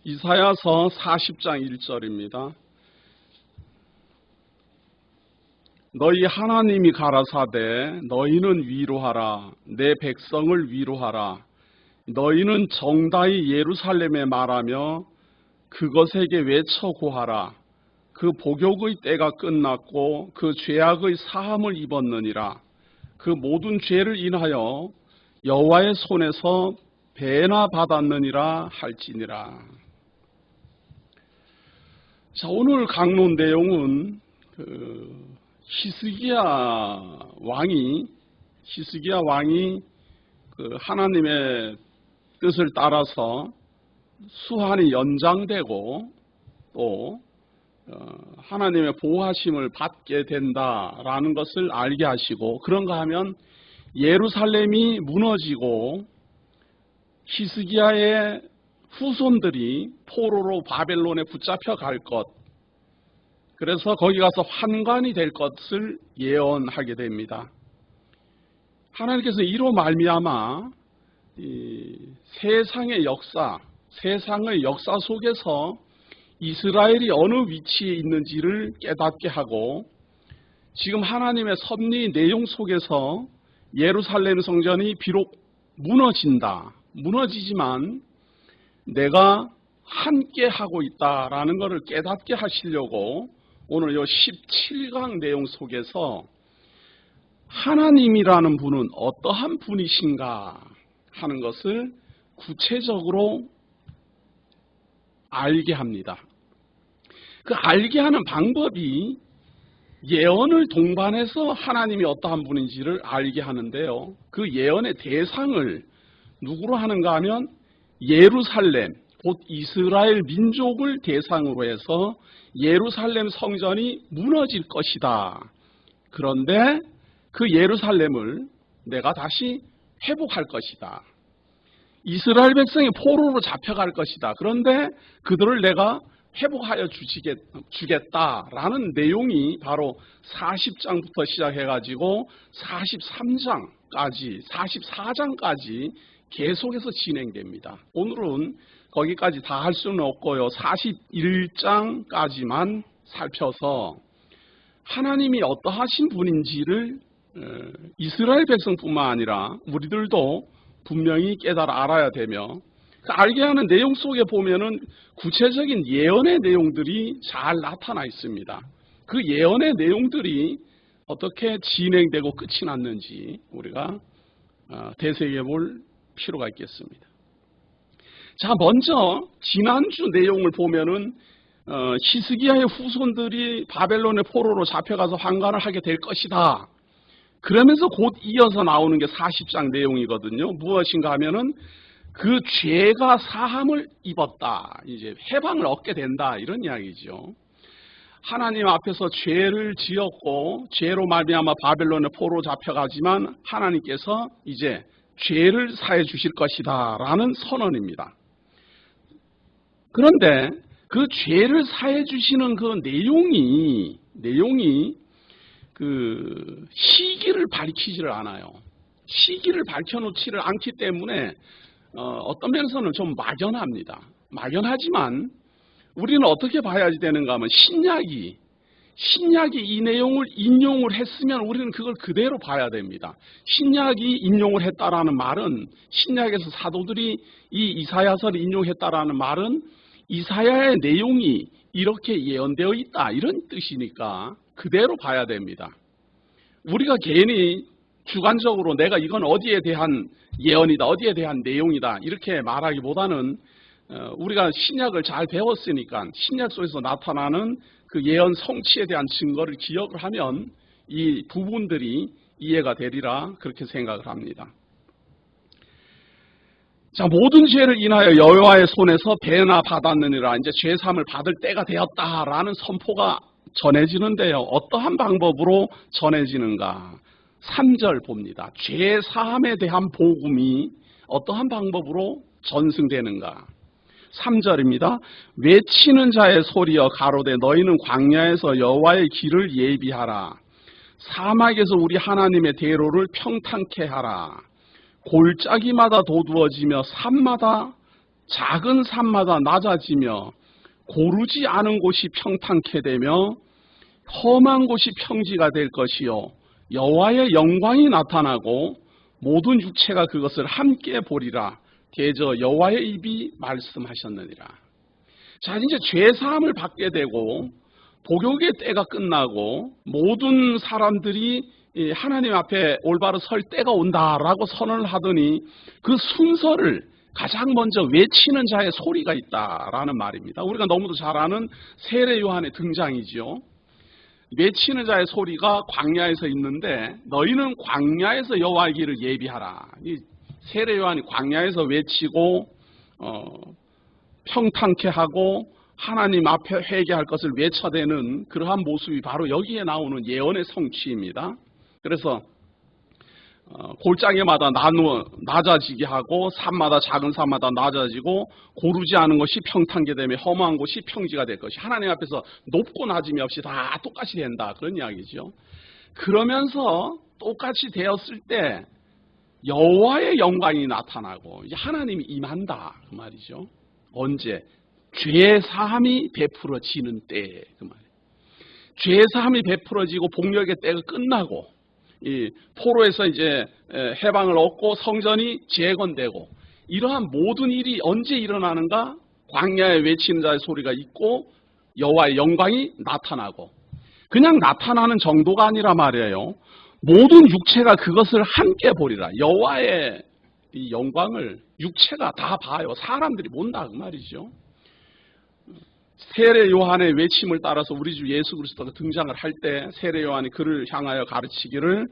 이사야서 40장 1절입니다. 너희 하나님이 가라사대 너희는 위로하라. 내 백성을 위로하라. 너희는 정다이 예루살렘에 말하며 그것에게 외쳐 고하라. 그 복욕의 때가 끝났고 그 죄악의 사함을 입었느니라. 그 모든 죄를 인하여 여호와의 손에서 배나 받았느니라 할지니라. 자, 오늘 강론 내용은 히스기야 왕이 하나님의 뜻을 따라서 수한이 연장되고 또 하나님의 보호하심을 받게 된다라는 것을 알게 하시고, 그런가 하면 예루살렘이 무너지고 히스기야의 후손들이 포로로 바벨론에 붙잡혀 갈 것, 그래서 거기 가서 환관이 될 것을 예언하게 됩니다. 하나님께서 이로 말미암아 세상의 역사 속에서 이스라엘이 어느 위치에 있는지를 깨닫게 하고, 지금 하나님의 섭리 내용 속에서 예루살렘 성전이 비록 무너지지만 내가 함께 하고 있다라는 것을 깨닫게 하시려고 오늘 이 17강 내용 속에서 하나님이라는 분은 어떠한 분이신가 하는 것을 구체적으로 알게 합니다. 그 알게 하는 방법이 예언을 동반해서 하나님이 어떠한 분인지를 알게 하는데요. 그 예언의 대상을 누구로 하는가 하면 예루살렘, 곧 이스라엘 민족을 대상으로 해서 예루살렘 성전이 무너질 것이다. 그런데 그 예루살렘을 내가 다시 회복할 것이다. 이스라엘 백성이 포로로 잡혀갈 것이다. 그런데 그들을 내가 회복하여 주겠다라는 내용이 바로 40장부터 시작해가지고 44장까지 계속해서 진행됩니다. 오늘은 거기까지 다 할 수는 없고요. 41장까지만 살펴서 하나님이 어떠하신 분인지를 이스라엘 백성뿐만 아니라 우리들도 분명히 깨달아 알아야 되며, 그 알게 하는 내용 속에 보면은 구체적인 예언의 내용들이 잘 나타나 있습니다. 그 예언의 내용들이 어떻게 진행되고 끝이 났는지 우리가 되새겨 볼 필요가 있겠습니다. 자, 먼저 지난주 내용을 보면은 히스기야의 후손들이 바벨론의 포로로 잡혀가서 환관을 하게 될 것이다. 그러면서 곧 이어서 나오는 게 40장 내용이거든요. 무엇인가 하면은 그 죄가 사함을 입었다. 이제 해방을 얻게 된다. 이런 이야기죠. 하나님 앞에서 죄를 지었고 죄로 말미암아 바벨론의 포로 잡혀가지만 하나님께서 이제 죄를 사해 주실 것이다 라는 선언입니다. 그런데 그 죄를 사해 주시는 그 내용이 그 시기를 밝히지를 않아요. 시기를 밝혀놓지를 않기 때문에 어떤 면에서는 좀 막연합니다. 막연하지만 우리는 어떻게 봐야지 되는가 하면 신약이 이 내용을 인용을 했으면 우리는 그걸 그대로 봐야 됩니다. 신약이 인용을 했다라는 말은, 신약에서 사도들이 이 이사야서를 인용했다라는 말은 이사야의 내용이 이렇게 예언되어 있다 이런 뜻이니까 그대로 봐야 됩니다. 우리가 괜히 주관적으로 내가 이건 어디에 대한 예언이다, 어디에 대한 내용이다 이렇게 말하기보다는 우리가 신약을 잘 배웠으니까 신약 속에서 나타나는 그 예언 성취에 대한 증거를 기억을 하면 이 부분들이 이해가 되리라 그렇게 생각을 합니다. 자, 모든 죄를 인하여 여호와의 손에서 배나 받았느니라. 이제 죄사함을 받을 때가 되었다라는 선포가 전해지는데요. 어떠한 방법으로 전해지는가? 3절 봅니다. 죄사함에 대한 복음이 어떠한 방법으로 전승되는가? 3절입니다. 외치는 자의 소리여 가로되 너희는 광야에서 여호와의 길을 예비하라. 사막에서 우리 하나님의 대로를 평탄케 하라. 골짜기마다 도두어지며 산마다 작은 산마다 낮아지며 고르지 않은 곳이 평탄케 되며 험한 곳이 평지가 될 것이요 여호와의 영광이 나타나고 모든 육체가 그것을 함께 보리라. 대저 여호와의 입이 말씀하셨느니라. 자, 이제 죄사함을 받게 되고 복역의 때가 끝나고 모든 사람들이 하나님 앞에 올바로 설 때가 온다라고 선언을 하더니 그 순서를 가장 먼저 외치는 자의 소리가 있다라는 말입니다. 우리가 너무도 잘 아는 세례 요한의 등장이죠. 외치는 자의 소리가 광야에서 있는데 너희는 광야에서 여호와의 길을 예비하라. 이 세례 요한이 광야에서 외치고 평탄케 하고 하나님 앞에 회개할 것을 외쳐대는 그러한 모습이 바로 여기에 나오는 예언의 성취입니다. 그래서 골짜기마다 나누어 낮아지게 하고 산마다 작은 산마다 낮아지고 고르지 않은 것이 평탄게 되며 험한 곳이 평지가 될 것이 하나님 앞에서 높고 낮음이 없이 다 똑같이 된다 그런 이야기죠. 그러면서 똑같이 되었을 때 여호와의 영광이 나타나고 이제 하나님이 임한다 그 말이죠. 언제? 죄사함이 베풀어지는 때 그 말이에요. 죄사함이 베풀어지고 복역의 때가 끝나고 이 포로에서 이제 해방을 얻고 성전이 재건되고 이러한 모든 일이 언제 일어나는가? 광야에 외치는 자의 소리가 있고 여호와의 영광이 나타나고 그냥 나타나는 정도가 아니라 말이에요. 모든 육체가 그것을 함께 보리라. 여호와의 이 영광을 육체가 다 봐요. 사람들이 본다 그 말이죠. 세례 요한의 외침을 따라서 우리 주 예수 그리스도가 등장을 할 때 세례 요한이 그를 향하여 가르치기를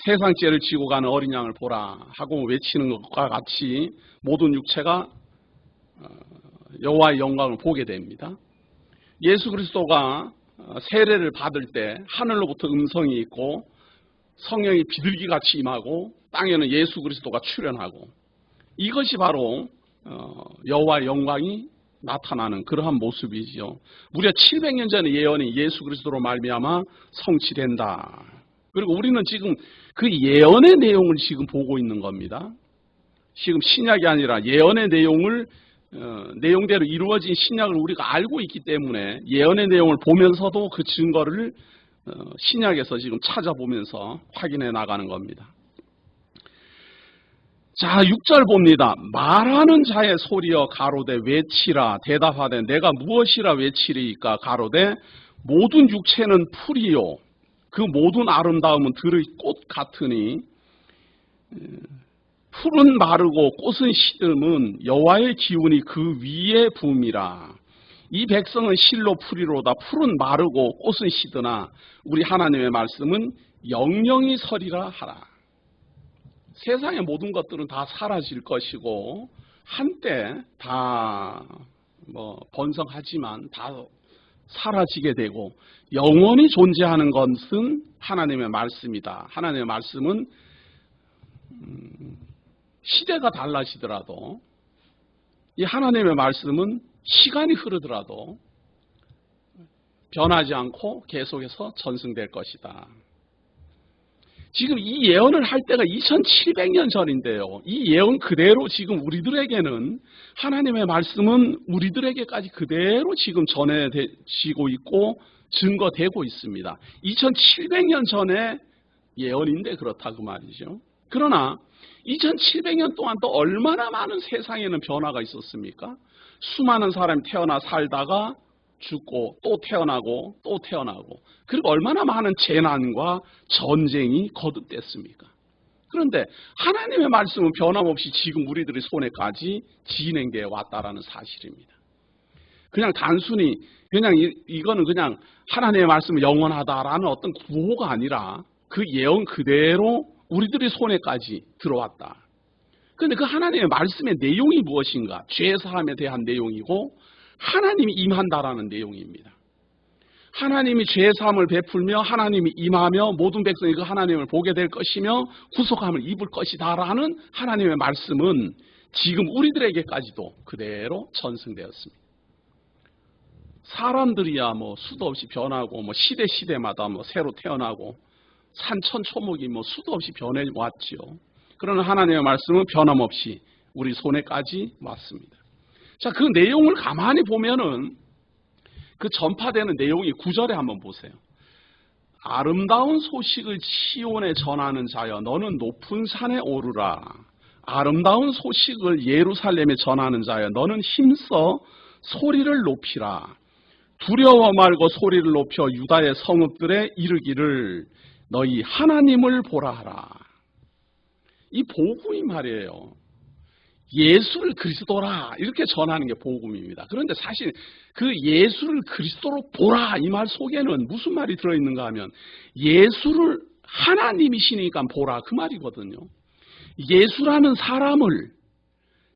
세상 죄를 지고 가는 어린 양을 보라 하고 외치는 것과 같이 모든 육체가 여호와의 영광을 보게 됩니다. 예수 그리스도가 세례를 받을 때 하늘로부터 음성이 있고 성령이 비둘기같이 임하고 땅에는 예수 그리스도가 출현하고 이것이 바로 여호와의 영광이 나타나는 그러한 모습이지요. 무려 700년 전의 예언이 예수 그리스도로 말미암아 성취된다. 그리고 우리는 지금 그 예언의 내용을 지금 보고 있는 겁니다. 지금 신약이 아니라 예언의 내용을 내용대로 이루어진 신약을 우리가 알고 있기 때문에 예언의 내용을 보면서도 그 증거를 신약에서 지금 찾아보면서 확인해 나가는 겁니다. 자, 6절 봅니다. 말하는 자의 소리여 가로되 외치라. 대답하되 내가 무엇이라 외치리이까. 가로되 모든 육체는 풀이요 그 모든 아름다움은 들의 꽃 같으니 풀은 마르고 꽃은 시듬은 여호와의 기운이 그 위에 부음이라. 이 백성은 실로 풀이로다. 풀은 마르고 꽃은 시드나 우리 하나님의 말씀은 영영이 서리라 하라. 세상의 모든 것들은 다 사라질 것이고 한때 다 번성하지만 다 사라지게 되고 영원히 존재하는 것은 하나님의 말씀이다. 하나님의 말씀은 시대가 달라지더라도 이 하나님의 말씀은 시간이 흐르더라도 변하지 않고 계속해서 전승될 것이다. 지금 이 예언을 할 때가 2700년 전인데요. 이 예언 그대로 지금 우리들에게는 하나님의 말씀은 우리들에게까지 그대로 지금 전해지고 있고 증거되고 있습니다. 2700년 전의 예언인데 그렇다 그 말이죠. 그러나 2700년 동안 또 얼마나 많은 세상에는 변화가 있었습니까? 수많은 사람이 태어나 살다가 죽고 또 태어나고 또 태어나고 그리고 얼마나 많은 재난과 전쟁이 거듭됐습니까? 그런데 하나님의 말씀은 변함없이 지금 우리들의 손에까지 진행되어 왔다라는 사실입니다. 그냥 단순히 이거는 그냥 하나님의 말씀은 영원하다라는 어떤 구호가 아니라 그 예언 그대로 우리들의 손에까지 들어왔다. 그런데 그 하나님의 말씀의 내용이 무엇인가? 죄사함에 대한 내용이고 하나님이 임한다라는 내용입니다. 하나님이 죄사함을 베풀며 하나님이 임하며 모든 백성이 그 하나님을 보게 될 것이며 구속함을 입을 것이다라는 하나님의 말씀은 지금 우리들에게까지도 그대로 전승되었습니다. 사람들이야 수도 없이 변하고 시대마다 새로 태어나고 산천초목이 수도 없이 변해 왔죠. 그러나 하나님의 말씀은 변함없이 우리 손에까지 왔습니다. 자, 그 내용을 가만히 보면은 그 전파되는 내용이 9절에 한번 보세요. 아름다운 소식을 시온에 전하는 자여 너는 높은 산에 오르라. 아름다운 소식을 예루살렘에 전하는 자여 너는 힘써 소리를 높이라. 두려워 말고 소리를 높여 유다의 성읍들에 이르기를 너희 하나님을 보라 하라. 이 복음이 말이에요. 예수를 그리스도라 이렇게 전하는 게 복음입니다. 그런데 사실 그 예수를 그리스도로 보라 이 말 속에는 무슨 말이 들어있는가 하면 예수를 하나님이시니까 보라 그 말이거든요. 예수라는 사람을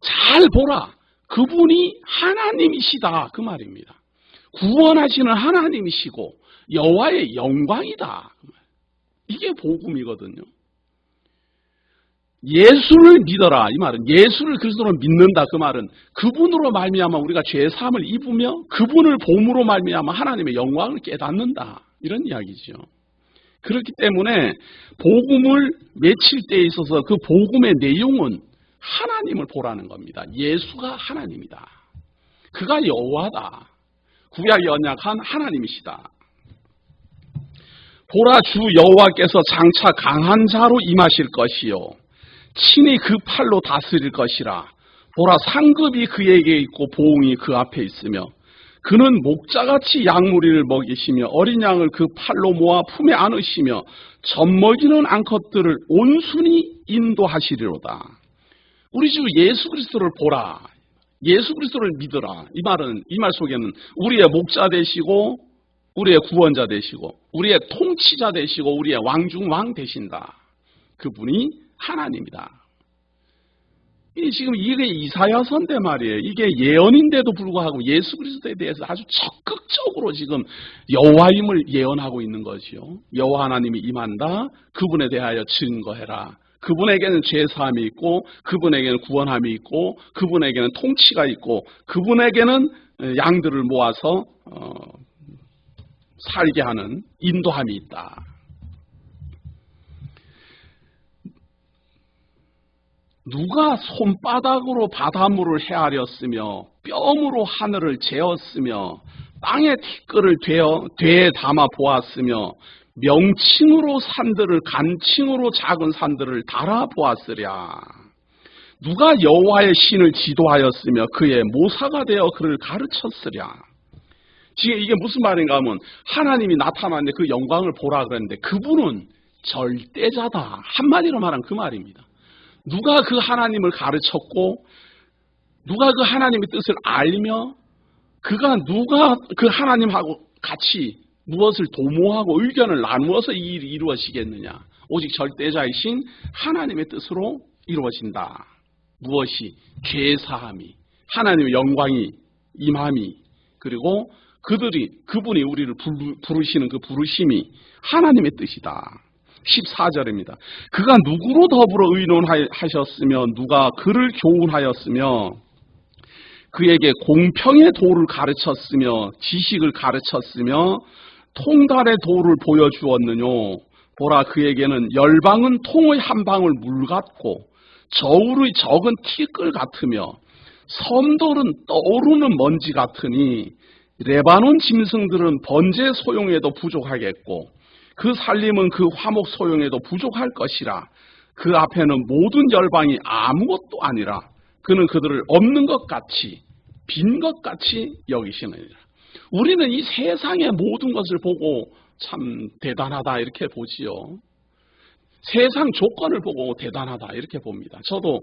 잘 보라. 그분이 하나님이시다 그 말입니다. 구원하시는 하나님이시고 여호와의 영광이다. 이게 복음이거든요. 예수를 믿어라 이 말은 예수를 그리스도로 믿는다 그 말은 그분으로 말미암아 우리가 죄 사함을 입으며 그분을 봄으로 말미암아 하나님의 영광을 깨닫는다 이런 이야기죠. 그렇기 때문에 복음을 외칠 때에 있어서 그 복음의 내용은 하나님을 보라는 겁니다. 예수가 하나님이다. 그가 여호와다. 구약의 언약한 하나님이시다. 보라 주 여호와께서 장차 강한 자로 임하실 것이요 친히 그 팔로 다스릴 것이라. 보라 상급이 그에게 있고 보응이 그 앞에 있으며 그는 목자같이 양무리를 먹이시며 어린 양을 그 팔로 모아 품에 안으시며 젖먹이는 암컷들을 온순히 인도하시리로다. 우리 주 예수 그리스도를 보라. 예수 그리스도를 믿어라. 이 말 속에는 우리의 목자 되시고 우리의 구원자 되시고 우리의 통치자 되시고 우리의 왕중왕 되신다. 그분이 하나님이다. 지금 이게 이사야서인데 말이에요. 이게 예언인데도 불구하고 예수 그리스도에 대해서 아주 적극적으로 지금 여호와임을 예언하고 있는 거지요. 여호와 하나님이 임한다. 그분에 대하여 증거해라. 그분에게는 죄사함이 있고 그분에게는 구원함이 있고 그분에게는 통치가 있고 그분에게는 양들을 모아서 살게 하는 인도함이 있다. 누가 손바닥으로 바닷물을 헤아렸으며 뼘으로 하늘을 재었으며 땅의 티끌을 되에 담아 보았으며 명칭으로 산들을 간칭으로 작은 산들을 달아 보았으랴. 누가 여호와의 신을 지도하였으며 그의 모사가 되어 그를 가르쳤으랴. 지금 이게 무슨 말인가 하면 하나님이 나타났는데 그 영광을 보라 그랬는데 그분은 절대자다. 한마디로 말하면 그 말입니다. 누가 그 하나님을 가르쳤고 누가 그 하나님의 뜻을 알며 누가 그 하나님하고 같이 무엇을 도모하고 의견을 나누어서 이 일이 이루어지겠느냐. 오직 절대자이신 하나님의 뜻으로 이루어진다. 무엇이? 죄사함이 하나님의 영광이 임함이 그리고 그분이 우리를 부르시는 그 부르심이 하나님의 뜻이다. 14절입니다. 그가 누구로 더불어 의논하셨으며 누가 그를 교훈하였으며 그에게 공평의 도를 가르쳤으며 지식을 가르쳤으며 통달의 도를 보여주었느뇨. 보라 그에게는 열방은 통의 한 방울 물 같고 저울의 적은 티끌 같으며 섬돌은 떠오르는 먼지 같으니 레바논 짐승들은 번제 소용에도 부족하겠고 그 살림은 그 화목 소용에도 부족할 것이라. 그 앞에는 모든 열방이 아무것도 아니라 그는 그들을 없는 것 같이 빈 것 같이 여기시느니라. 우리는 이 세상의 모든 것을 보고 참 대단하다 이렇게 보지요. 세상 조건을 보고 대단하다 이렇게 봅니다. 저도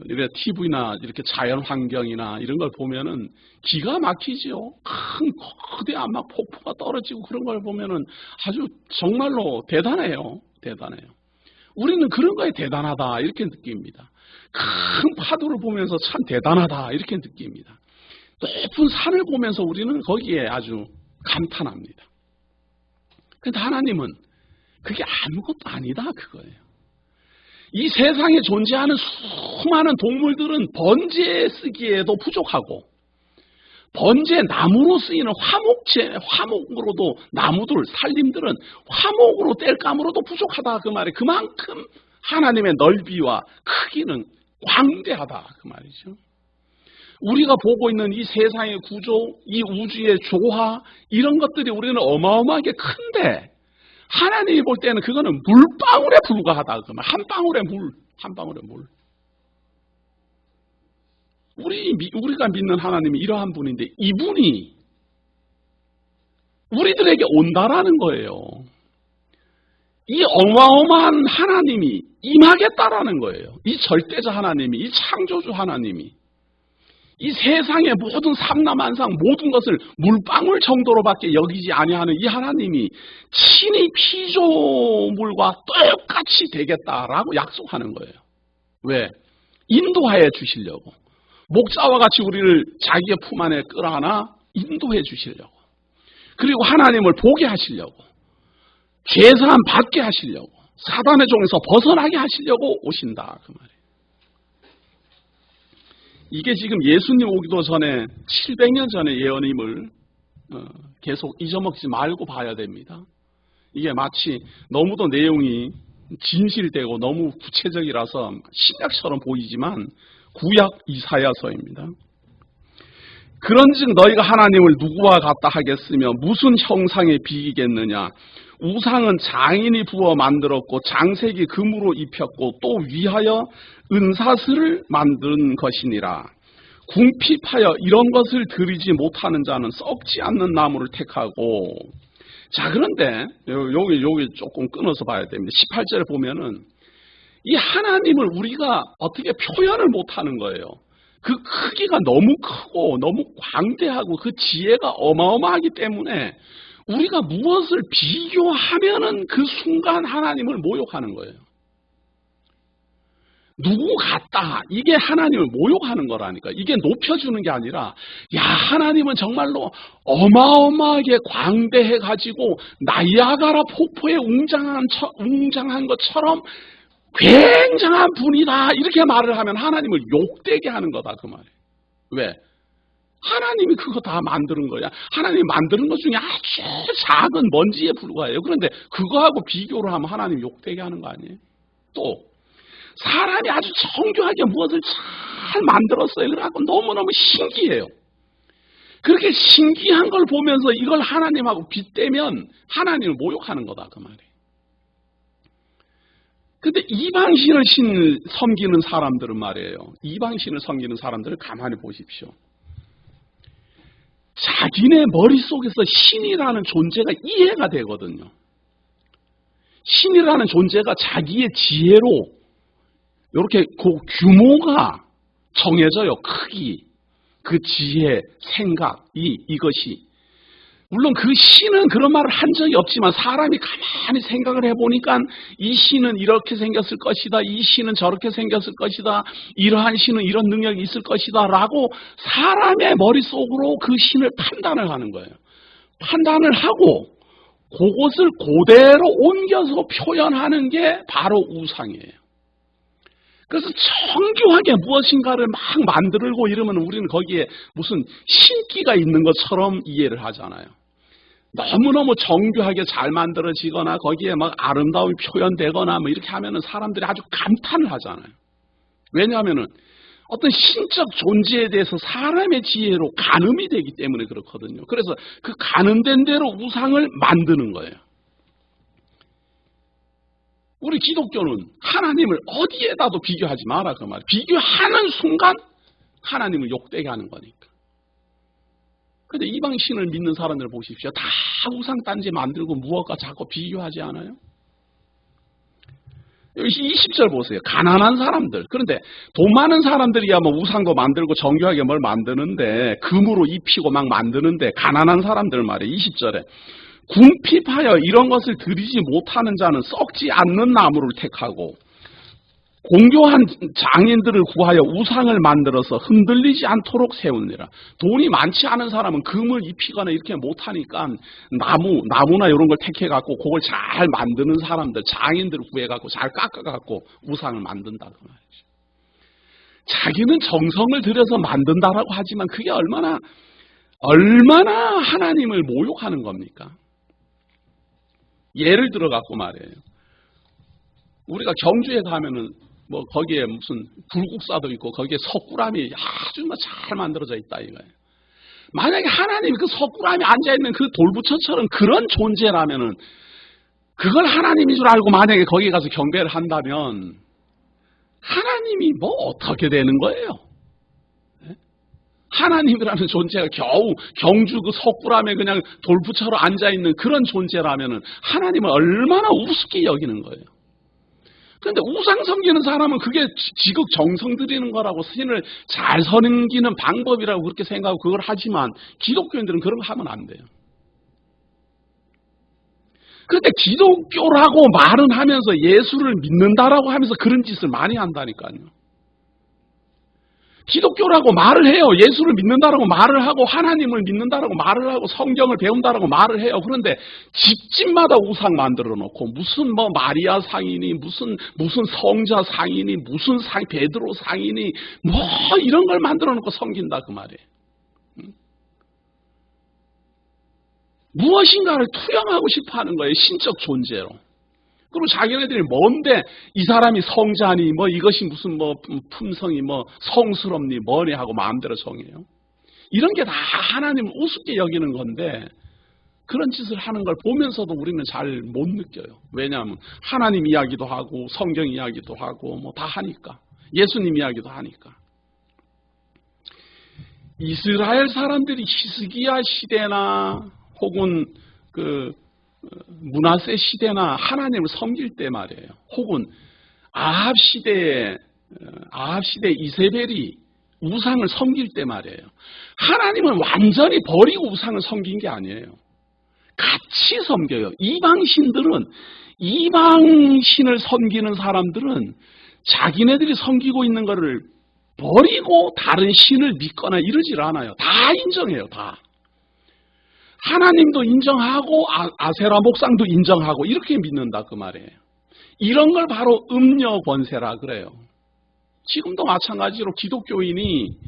이렇게 TV나 이렇게 자연 환경이나 이런 걸 보면은 기가 막히지요. 큰 거대한 막 폭포가 떨어지고 그런 걸 보면은 아주 정말로 대단해요. 대단해요. 우리는 그런 거에 대단하다 이렇게 느낍니다. 큰 파도를 보면서 참 대단하다 이렇게 느낍니다. 높은 산을 보면서 우리는 거기에 아주 감탄합니다. 그런데 하나님은 그게 아무것도 아니다 그거예요. 이 세상에 존재하는 수많은 동물들은 번제에 쓰기에도 부족하고 번제 나무로 쓰이는 화목으로도 나무들 살림들은 화목으로 땔감으로도 부족하다 그 말에 그만큼 하나님의 넓이와 크기는 광대하다 그 말이죠. 우리가 보고 있는 이 세상의 구조, 이 우주의 조화 이런 것들이 우리는 어마어마하게 큰데 하나님이 볼 때는 그거는 물방울에 불과하다 그 말. 한 방울의 물, 한 방울의 물. 우리가 믿는 하나님이 이러한 분인데 이분이 우리들에게 온다라는 거예요. 이 어마어마한 하나님이 임하겠다라는 거예요. 이 절대자 하나님이, 이 창조주 하나님이 이 세상의 모든 삼라만상 모든 것을 물방울 정도로밖에 여기지 아니하는 이 하나님이 친히 피조물과 똑같이 되겠다라고 약속하는 거예요. 왜? 인도하여 주시려고. 목자와 같이 우리를 자기의 품 안에 끌어안아 인도해 주시려고. 그리고 하나님을 보게 하시려고. 죄사함 받게 하시려고. 사단의 종에서 벗어나게 하시려고 오신다 그 말이에요. 이게 지금 예수님 오기도 전에 700년 전의 예언임을 계속 잊어먹지 말고 봐야 됩니다. 이게 마치 너무도 내용이 진실되고 너무 구체적이라서 신약처럼 보이지만 구약 이사야서입니다. 그런즉 너희가 하나님을 누구와 같다 하겠으며 무슨 형상에 비기겠느냐. 우상은 장인이 부어 만들었고 장색이 금으로 입혔고 또 위하여 은사슬을 만든 것이니라. 궁핍하여 이런 것을 드리지 못하는 자는 썩지 않는 나무를 택하고. 자, 그런데 여기 조금 끊어서 봐야 됩니다. 18절에 보면은 이 하나님을 우리가 어떻게 표현을 못하는 거예요. 그 크기가 너무 크고 너무 광대하고 그 지혜가 어마어마하기 때문에 우리가 무엇을 비교하면은 그 순간 하나님을 모욕하는 거예요. 누구 같다. 이게 하나님을 모욕하는 거라니까. 이게 높여주는 게 아니라 야 하나님은 정말로 어마어마하게 광대해가지고 나이아가라 폭포에 웅장한 것처럼 굉장한 분이다. 이렇게 말을 하면 하나님을 욕되게 하는 거다 그 말이에요. 왜? 하나님이 그거 다 만드는 거야. 하나님이 만드는 것 중에 아주 작은 먼지에 불과해요. 그런데 그거하고 비교를 하면 하나님 욕되게 하는 거 아니에요? 또 사람이 아주 정교하게 무엇을 잘 만들었어요. 그래갖고 너무너무 신기해요. 그렇게 신기한 걸 보면서 이걸 하나님하고 빗대면 하나님을 모욕하는 거다 그 말이에요. 근데 이방신을 섬기는 사람들은 말이에요. 이방신을 섬기는 사람들을 가만히 보십시오. 자기네 머릿속에서 신이라는 존재가 이해가 되거든요. 신이라는 존재가 자기의 지혜로 이렇게 그 규모가 정해져요. 크기, 그 지혜, 생각이 이것이. 물론 그 신은 그런 말을 한 적이 없지만 사람이 가만히 생각을 해보니까 이 신은 이렇게 생겼을 것이다. 이 신은 저렇게 생겼을 것이다. 이러한 신은 이런 능력이 있을 것이다. 라고 사람의 머릿속으로 그 신을 판단을 하는 거예요. 판단을 하고 그것을 그대로 옮겨서 표현하는 게 바로 우상이에요. 그래서 정교하게 무엇인가를 막 만들고 이러면 우리는 거기에 무슨 신기가 있는 것처럼 이해를 하잖아요. 너무너무 정교하게 잘 만들어지거나 거기에 막 아름다움이 표현되거나 뭐 이렇게 하면은 사람들이 아주 감탄을 하잖아요. 왜냐하면은 어떤 신적 존재에 대해서 사람의 지혜로 가늠이 되기 때문에 그렇거든요. 그래서 그 가늠된 대로 우상을 만드는 거예요. 우리 기독교는 하나님을 어디에다도 비교하지 마라 그 말이에요. 비교하는 순간 하나님을 욕되게 하는 거니까. 그런데 이방신을 믿는 사람들 보십시오. 다 우상단지 만들고 무엇과 자꾸 비교하지 않아요? 여기 20절 보세요. 가난한 사람들. 그런데 돈 많은 사람들이야 뭐 우상도 만들고 정교하게 뭘 만드는데 금으로 입히고 막 만드는데 가난한 사람들 말이에요. 20절에. 궁핍하여 이런 것을 드리지 못하는 자는 썩지 않는 나무를 택하고 공교한 장인들을 구하여 우상을 만들어서 흔들리지 않도록 세우니라. 돈이 많지 않은 사람은 금을 입히거나 이렇게 못하니까 나무나 이런 걸 택해갖고 그걸 잘 만드는 사람들, 장인들을 구해갖고 잘 깎아갖고 우상을 만든다 그 말이죠. 자기는 정성을 들여서 만든다라고 하지만 그게 얼마나 하나님을 모욕하는 겁니까? 예를 들어 갖고 말이에요. 우리가 경주에 가면은 뭐 거기에 무슨 불국사도 있고 거기에 석굴암이 아주 잘 만들어져 있다 이거예요. 만약에 하나님이 그 석굴암에 앉아있는 그 돌부처처럼 그런 존재라면은 그걸 하나님인 줄 알고 만약에 거기 가서 경배를 한다면 하나님이 뭐 어떻게 되는 거예요? 하나님이라는 존재가 겨우 경주 그 석굴암에 그냥 돌부처로 앉아있는 그런 존재라면은 하나님을 얼마나 우습게 여기는 거예요. 그런데 우상 섬기는 사람은 그게 지극 정성 들이는 거라고 신을 잘 섬기는 방법이라고 그렇게 생각하고 그걸 하지만 기독교인들은 그런 거 하면 안 돼요. 그런데 기독교라고 말은 하면서 예수를 믿는다라고 하면서 그런 짓을 많이 한다니까요. 기독교라고 말을 해요. 예수를 믿는다라고 말을 하고 하나님을 믿는다라고 말을 하고 성경을 배운다라고 말을 해요. 그런데 집집마다 우상 만들어 놓고 무슨 뭐 마리아 상이니 무슨 성자 상이니 무슨 상 베드로 상이니 뭐 이런 걸 만들어 놓고 섬긴다 그 말이에요. 무엇인가를 투영하고 싶어 하는 거예요. 신적 존재로. 그리고 자기네들이 뭔데 이 사람이 성자니 뭐 이것이 무슨 뭐 품성이 뭐 성스럽니 뭐니 하고 마음대로 정해요. 이런 게 다 하나님을 우습게 여기는 건데 그런 짓을 하는 걸 보면서도 우리는 잘 못 느껴요. 왜냐하면 하나님 이야기도 하고 성경 이야기도 하고 뭐 다 하니까. 예수님 이야기도 하니까. 이스라엘 사람들이 히스기야 시대나 혹은 그 므낫세 시대나 하나님을 섬길 때 말이에요. 혹은 아합 시대에 이세벨이 우상을 섬길 때 말이에요. 하나님은 완전히 버리고 우상을 섬긴 게 아니에요. 같이 섬겨요. 이방신을 섬기는 사람들은 자기네들이 섬기고 있는 것을 버리고 다른 신을 믿거나 이러질 않아요. 다 인정해요. 다. 하나님도 인정하고 아세라 목상도 인정하고 이렇게 믿는다 그 말이에요. 이런 걸 바로 음녀 권세라 그래요. 지금도 마찬가지로 기독교인이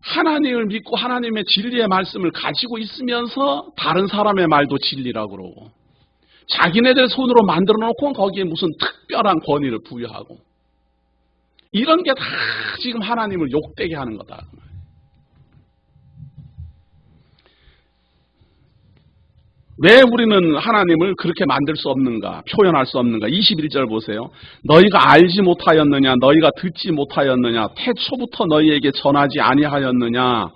하나님을 믿고 하나님의 진리의 말씀을 가지고 있으면서 다른 사람의 말도 진리라고 그러고 자기네들 손으로 만들어 놓고 거기에 무슨 특별한 권위를 부여하고 이런 게 다 지금 하나님을 욕되게 하는 거다. 왜 우리는 하나님을 그렇게 만들 수 없는가, 표현할 수 없는가? 21절 보세요. 너희가 알지 못하였느냐, 너희가 듣지 못하였느냐, 태초부터 너희에게 전하지 아니하였느냐,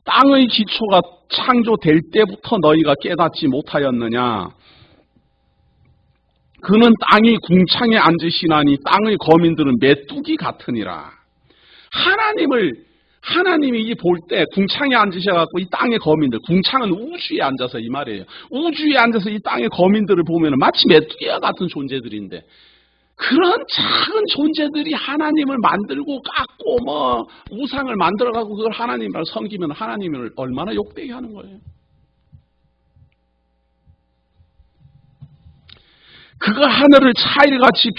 땅의 기초가 창조될 때부터 너희가 깨닫지 못하였느냐, 그는 땅이 궁창에 앉으시나니 땅의 거민들은 메뚜기 같으니라. 하나님이 볼 때 궁창에 앉으셔갖고 이 땅의 거민들, 궁창은 우주에 앉아서 이 말이에요. 우주에 앉아서 이 땅의 거민들을 보면 마치 메뚜기와 같은 존재들인데 그런 작은 존재들이 하나님을 만들고 깎고 뭐 우상을 만들어가고 그걸 하나님을 섬기면 하나님을 얼마나 욕되게 하는 거예요. 그가 하늘을 차일같이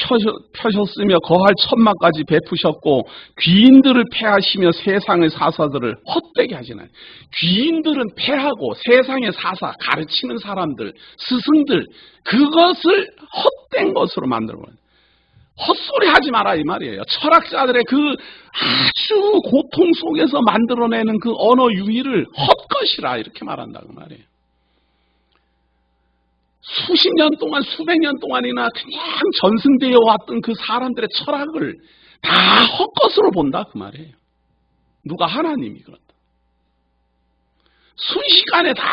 펴셨으며 거할 천막까지 베푸셨고 귀인들을 패하시며 세상의 사사들을 헛되게 하시나요. 귀인들은 패하고 세상의 사사, 가르치는 사람들, 스승들 그것을 헛된 것으로 만들어버려요. 헛소리 하지 마라 이 말이에요. 철학자들의 그 아주 고통 속에서 만들어내는 그 언어 유희를 헛것이라 이렇게 말한다고 말이에요. 수십 년 동안 수백 년 동안이나 그냥 전승되어 왔던 그 사람들의 철학을 다 헛것으로 본다 그 말이에요. 누가 하나님이 그렇다. 순식간에 다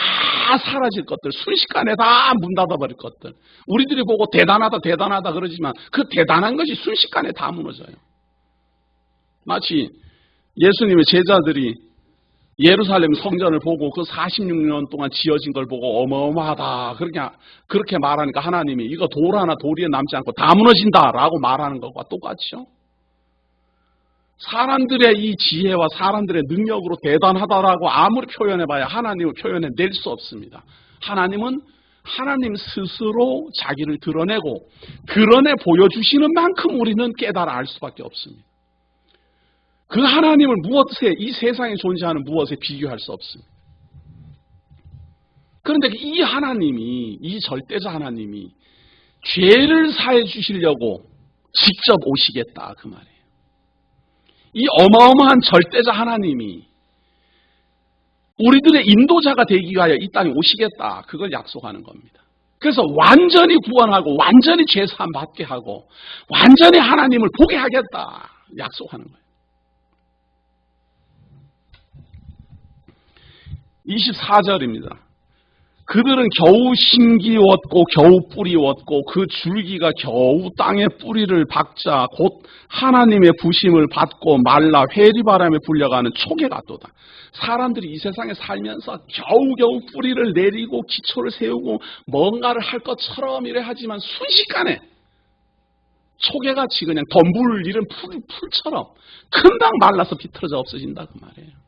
사라질 것들, 순식간에 다 문 닫아버릴 것들. 우리들이 보고 대단하다 그러지만 그 대단한 것이 순식간에 다 무너져요. 마치 예수님의 제자들이 예루살렘 성전을 보고 그 46년 동안 지어진 걸 보고 어마어마하다 그렇게 말하니까 하나님이 이거 돌 하나 도리에 남지 않고 다 무너진다라고 말하는 것과 똑같죠. 사람들의 이 지혜와 사람들의 능력으로 대단하다라고 아무리 표현해봐야 하나님을 표현해낼 수 없습니다. 하나님은 하나님 스스로 자기를 드러내고 드러내 보여주시는 만큼 우리는 깨달아 알 수밖에 없습니다. 그 하나님을 이 세상에 존재하는 무엇에 비교할 수 없습니다. 그런데 이 하나님이, 이 절대자 하나님이 죄를 사해 주시려고 직접 오시겠다 그 말이에요. 이 어마어마한 절대자 하나님이 우리들의 인도자가 되기 위하여 이 땅에 오시겠다 그걸 약속하는 겁니다. 그래서 완전히 구원하고 완전히 죄사함 받게 하고 완전히 하나님을 보게 하겠다 약속하는 거예요. 24절입니다. 그들은 겨우 심기웠고 겨우 뿌리웠고 그 줄기가 겨우 땅에 뿌리를 박자 곧 하나님의 부심을 받고 말라 회리바람에 불려가는 촉에 같도다. 사람들이 이 세상에 살면서 겨우겨우 뿌리를 내리고 기초를 세우고 뭔가를 할 것처럼 이래 하지만 순식간에 촉에같이 그냥 덤불을 잃은 풀처럼 금방 말라서 비틀어져 없어진다 그 말이에요.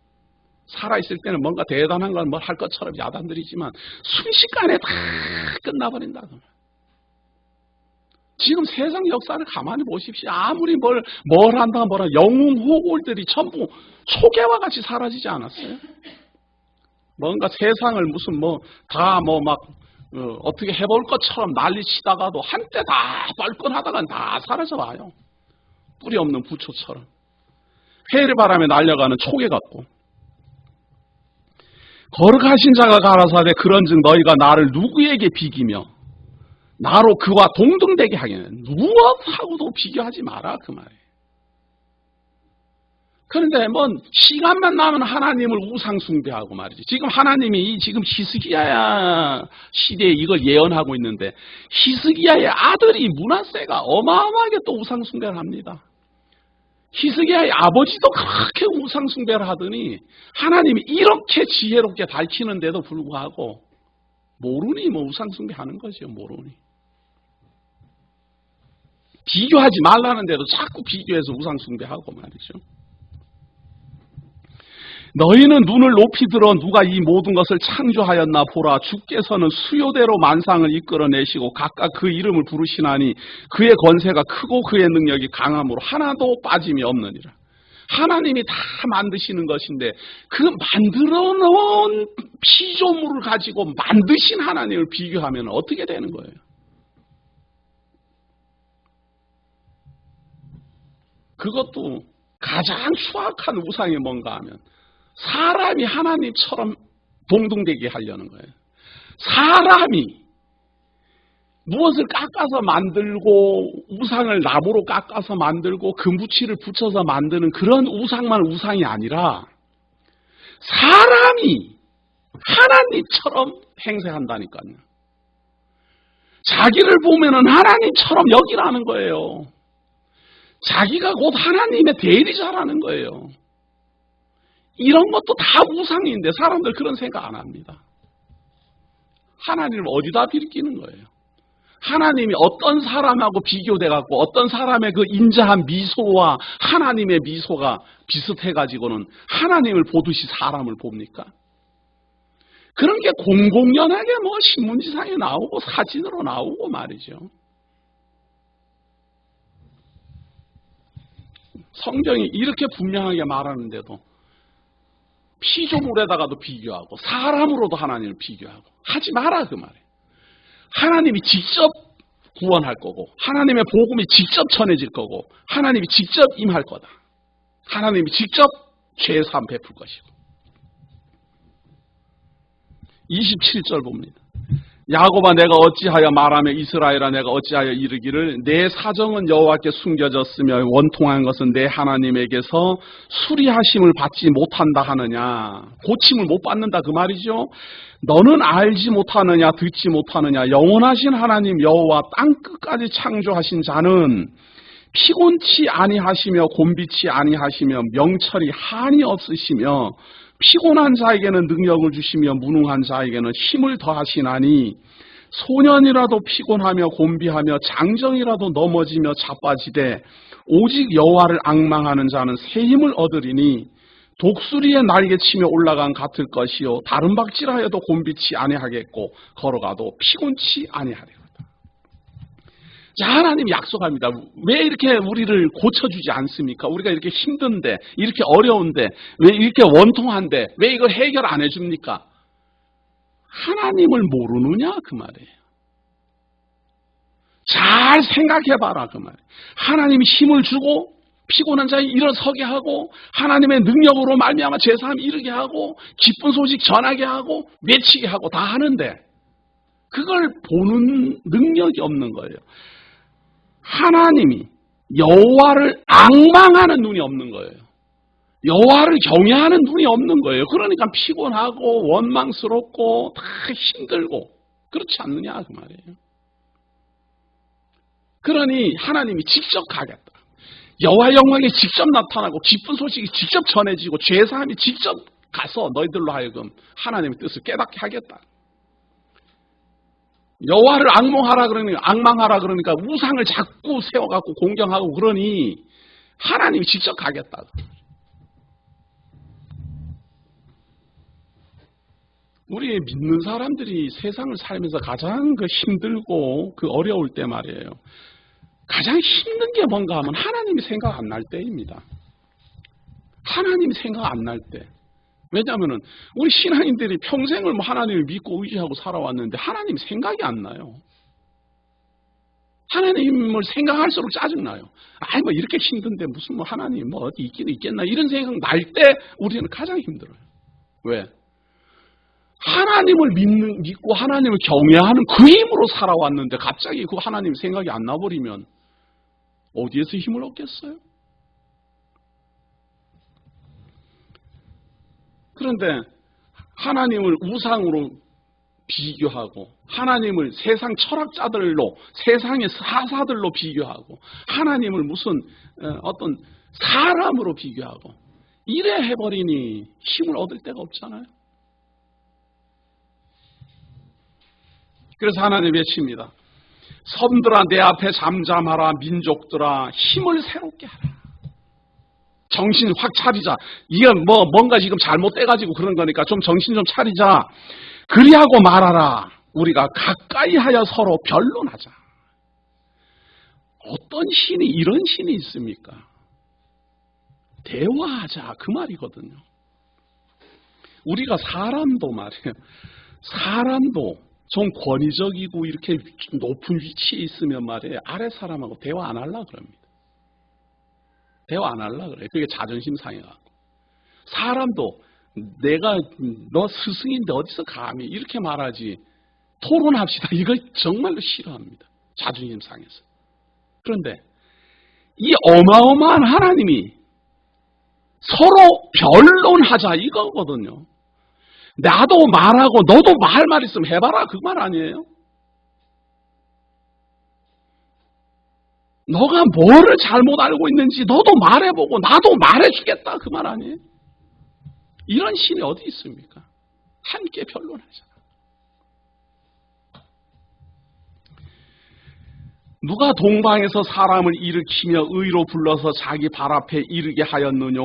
살아있을 때는 뭔가 대단한 걸 뭘 할 것처럼 야단들이지만 순식간에 다 끝나버린다. 지금 세상 역사를 가만히 보십시오. 아무리 뭘 한다 뭐라 영웅호골들이 전부 초계와 같이 사라지지 않았어요? 뭔가 세상을 무슨 어떻게 해볼 것처럼 난리치다가도 한때 다 발끈하다가 다 사라져와요. 뿌리 없는 부초처럼. 회리바람에 날려가는 초계 같고. 거룩하신 자가 가라사대 그런즉 너희가 나를 누구에게 비기며 나로 그와 동등되게 하기는 무엇하고도 비교하지 마라 그 말이에요. 그런데 시간만 나면 하나님을 우상 숭배하고 말이지. 지금 하나님이 지금 히스기야 시대에 이걸 예언하고 있는데 히스기야의 아들이 므낫세가 어마어마하게 또 우상 숭배를 합니다. 히스기야의 아버지도 그렇게 우상 숭배를 하더니 하나님이 이렇게 지혜롭게 밝히는데도 불구하고 모르니 우상 숭배하는 거죠. 모르니. 비교하지 말라는데도 자꾸 비교해서 우상 숭배하고 말이죠. 너희는 눈을 높이 들어 누가 이 모든 것을 창조하였나 보라. 주께서는 수요대로 만상을 이끌어내시고 각각 그 이름을 부르시나니 그의 권세가 크고 그의 능력이 강함으로 하나도 빠짐이 없느니라. 하나님이 다 만드시는 것인데 그 만들어 놓은 피조물을 가지고 만드신 하나님을 비교하면 어떻게 되는 거예요? 그것도 가장 추악한 우상이 뭔가 하면 사람이 하나님처럼 동등되게 하려는 거예요. 사람이 무엇을 깎아서 만들고 우상을 나무로 깎아서 만들고 금붙이를 붙여서 만드는 그런 우상만 우상이 아니라 사람이 하나님처럼 행세한다니까요. 자기를 보면은 하나님처럼 여기라는 거예요. 자기가 곧 하나님의 대리자라는 거예요. 이런 것도 다 우상인데 사람들 그런 생각 안 합니다. 하나님을 어디다 비끼는 거예요? 하나님이 어떤 사람하고 비교돼갖고 어떤 사람의 그 인자한 미소와 하나님의 미소가 비슷해가지고는 하나님을 보듯이 사람을 봅니까? 그런 게 공공연하게 신문지상에 나오고 사진으로 나오고 말이죠. 성경이 이렇게 분명하게 말하는데도 피조물에다가도 비교하고 사람으로도 하나님을 비교하고 하지 마라 그 말이에요. 하나님이 직접 구원할 거고 하나님의 복음이 직접 전해질 거고 하나님이 직접 임할 거다. 하나님이 직접 죄사함 베풀 것이고. 27절 봅니다. 야곱아 내가 어찌하여 말하며 이스라엘아 내가 어찌하여 이르기를 내 사정은 여호와께 숨겨졌으며 원통한 것은 내 하나님에게서 수리하심을 받지 못한다 하느냐. 고침을 못 받는다 그 말이죠. 너는 알지 못하느냐 듣지 못하느냐. 영원하신 하나님 여호와 땅끝까지 창조하신 자는 피곤치 아니하시며 곤비치 아니하시며 명철이 한이 없으시며 피곤한 자에게는 능력을 주시며 무능한 자에게는 힘을 더하시나니 소년이라도 피곤하며 곤비하며 장정이라도 넘어지며 자빠지되 오직 여호와를 앙망하는 자는 새 힘을 얻으리니 독수리의 날개치며 올라간 같을 것이요 다른 박질하여도 곤비치 아니하겠고 걸어가도 피곤치 아니하리로다. 자, 하나님 약속합니다. 왜 이렇게 우리를 고쳐주지 않습니까? 우리가 이렇게 힘든데, 이렇게 어려운데, 왜 이렇게 원통한데, 왜 이걸 해결 안 해줍니까? 하나님을 모르느냐 그 말이에요. 잘 생각해봐라 그 말. 하나님이 힘을 주고 피곤한 자에 일어서게 하고 하나님의 능력으로 말미암아 제사함 이르게 하고 기쁜 소식 전하게 하고 외치게 하고 다 하는데 그걸 보는 능력이 없는 거예요. 하나님이 여호와를 앙망하는 눈이 없는 거예요. 여호와를 경외하는 눈이 없는 거예요. 그러니까 피곤하고 원망스럽고 다 힘들고 그렇지 않느냐 그 말이에요. 그러니 하나님이 직접 가겠다. 여호와 영광이 직접 나타나고 기쁜 소식이 직접 전해지고 죄사함이 직접 가서 너희들로 하여금 하나님의 뜻을 깨닫게 하겠다. 여호와를 앙망하라 그러니까 우상을 자꾸 세워갖고 공경하고 그러니 하나님이 직접 가겠다. 우리 믿는 사람들이 세상을 살면서 가장 힘들고 어려울 때 말이에요. 가장 힘든 게 뭔가 하면 하나님이 생각 안 날 때입니다. 하나님이 생각 안 날 때. 왜냐하면 우리 신앙인들이 평생을 하나님을 믿고 의지하고 살아왔는데 하나님 생각이 안 나요. 하나님을 생각할수록 짜증나요. 이렇게 힘든데 무슨 하나님 어디 있긴 있겠나 이런 생각 날 때 우리는 가장 힘들어요. 왜? 하나님을 믿고 하나님을 경외하는 그 힘으로 살아왔는데 갑자기 그 하나님 생각이 안 나버리면 어디에서 힘을 얻겠어요? 그런데 하나님을 우상으로 비교하고 하나님을 세상 철학자들로 세상의 사사들로 비교하고 하나님을 무슨 어떤 사람으로 비교하고 이래 해버리니 힘을 얻을 데가 없잖아요. 그래서 하나님 외칩니다. 섬들아 내 앞에 잠잠하라. 민족들아 힘을 새롭게 하라. 정신 확 차리자. 이게 뭔가 지금 잘못돼가지고 그런 거니까 좀 정신 좀 차리자. 그리하고 말하라. 우리가 가까이 하여 서로 변론하자. 어떤 신이 이런 신이 있습니까? 대화하자 그 말이거든요. 우리가 사람도 말이에요. 사람도 좀 권위적이고 이렇게 높은 위치에 있으면 말이에요. 아래 사람하고 대화 안 하려고 그럽니다. 대화 안 하려고 그래요. 그게 자존심 상해갖고. 사람도 너 스승인데 어디서 감히 이렇게 말하지. 토론합시다. 이걸 정말로 싫어합니다. 자존심 상해서. 그런데 이 어마어마한 하나님이 서로 변론하자 이거거든요. 나도 말하고 너도 말 있으면 해봐라 그 말 아니에요? 너가 뭐를 잘못 알고 있는지 너도 말해보고 나도 말해주겠다 그 말 아니에요? 이런 신이 어디 있습니까? 함께 변론하자. 누가 동방에서 사람을 일으키며 의로 불러서 자기 발 앞에 이르게 하였느냐?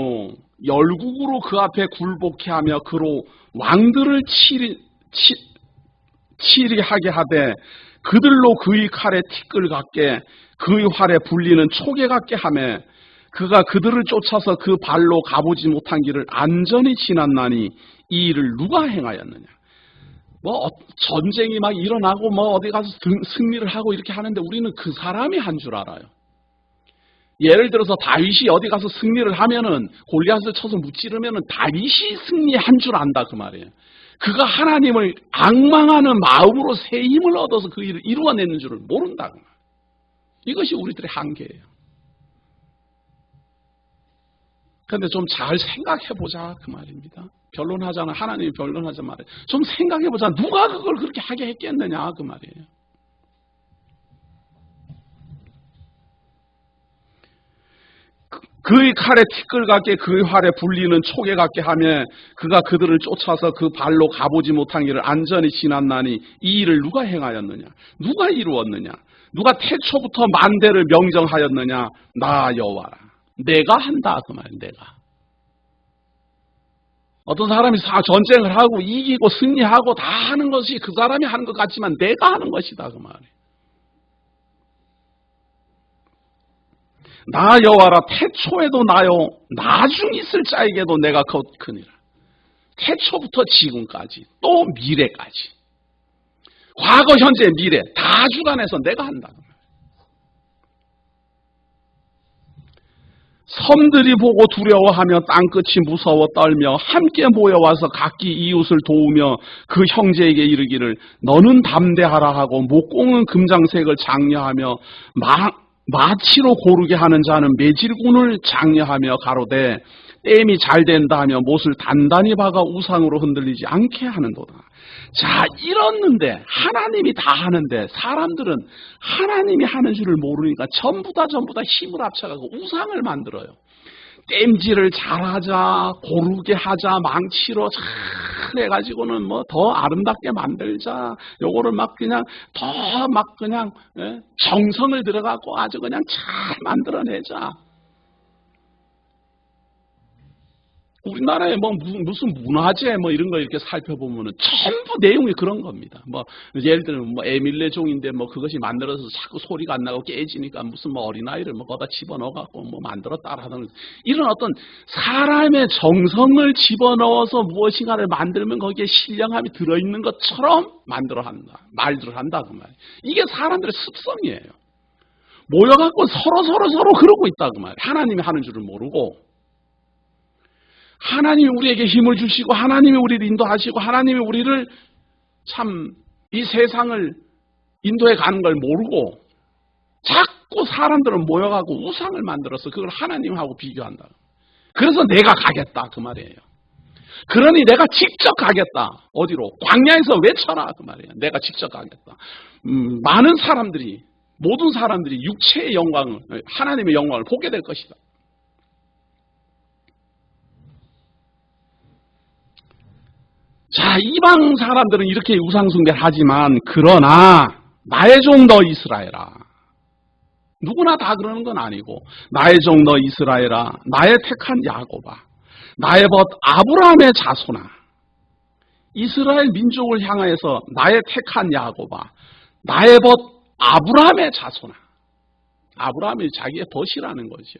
열국으로 그 앞에 굴복케 하며 그로 왕들을 치리하게 하되 그들로 그의 칼에 티끌 같게 그의 활에 불리는 초계 같게 하며 그가 그들을 쫓아서 그 발로 가보지 못한 길을 안전히 지났나니 이 일을 누가 행하였느냐? 전쟁이 막 일어나고 어디 가서 승리를 하고 이렇게 하는데 우리는 그 사람이 한 줄 알아요. 예를 들어서 다윗이 어디 가서 승리를 하면은 골리앗을 쳐서 무찌르면은 다윗이 승리한 줄 안다 그 말이에요. 그가 하나님을 앙망하는 마음으로 새 힘을 얻어서 그 일을 이루어내는 줄을 모른다 그 말. 이것이 우리들의 한계예요. 그런데 좀 잘 생각해보자 그 말입니다. 변론하자는 하나님이 변론하자 말이에요. 좀 생각해보자. 누가 그걸 그렇게 하게 했겠느냐 그 말이에요. 그의 칼에 티끌 같게 그의 활에 불리는 초계 같게 하며 그가 그들을 쫓아서 그 발로 가보지 못한 길을 안전히 지났나니 이 일을 누가 행하였느냐? 누가 이루었느냐? 누가 태초부터 만대를 명정하였느냐? 나 여호와라. 내가 한다 그 말이에요. 내가. 어떤 사람이 전쟁을 하고 이기고 승리하고 다 하는 것이 그 사람이 하는 것 같지만 내가 하는 것이다 그 말이에요. 나 여호와라. 태초에도 나요 나중 있을 자에게도 내가 크니라. 태초부터 지금까지 또 미래까지 과거 현재 미래 다 주관해서 내가 한다 그 말이에요. 섬들이 보고 두려워하며 땅끝이 무서워 떨며 함께 모여와서 각기 이웃을 도우며 그 형제에게 이르기를 너는 담대하라 하고 목공은 금장색을 장려하며 마치로 고르게 하는 자는 매질군을 장려하며 가로되 땜이 잘 된다 하며 못을 단단히 박아 우상으로 흔들리지 않게 하는도다. 자, 이렇는데 하나님이 다 하는데 사람들은 하나님이 하는 줄을 모르니까 전부 다 힘을 합쳐가지고 우상을 만들어요. 땜질을 잘하자, 고르게 하자, 망치로 잘 해가지고는 뭐 더 아름답게 만들자, 요거를 막 그냥 더 막 그냥 정성을 들어가고 아주 그냥 잘 만들어내자. 우리나라에 뭐 무슨 문화재 뭐 이런 거 이렇게 살펴보면은 전부 내용이 그런 겁니다. 뭐 예를 들면 뭐 에밀레종인데 뭐 그것이 만들어서 자꾸 소리가 안 나고 깨지니까 무슨 뭐 어린아이를 뭐 거기다 집어넣어 갖고 뭐 만들었다 하는 이런 어떤 사람의 정성을 집어넣어서 무엇인가를 만들면 거기에 신령함이 들어있는 것처럼 만들어 한다. 말들을 한다 그 말. 이게 사람들의 습성이에요. 모여갖고 서로 그러고 있다 그 말. 하나님이 하는 줄을 모르고. 하나님이 우리에게 힘을 주시고 하나님이 우리를 인도하시고 하나님이 우리를 참 이 세상을 인도해 가는 걸 모르고 자꾸 사람들은 모여가고 우상을 만들어서 그걸 하나님하고 비교한다. 그래서 내가 가겠다 그 말이에요. 그러니 내가 직접 가겠다. 어디로? 광야에서 외쳐라 그 말이에요. 내가 직접 가겠다. 많은 사람들이 모든 사람들이 육체의 영광을 하나님의 영광을 보게 될 것이다. 자, 이방 사람들은 이렇게 우상숭배를 하지만 그러나 나의 종 너 이스라엘아. 누구나 다 그러는 건 아니고 나의 종 너 이스라엘아. 나의 택한 야곱아. 나의 벗 아브라함의 자손아. 이스라엘 민족을 향하여서 나의 택한 야곱아. 나의 벗 아브라함의 자손아. 아브라함이 자기의 벗이라는 거죠.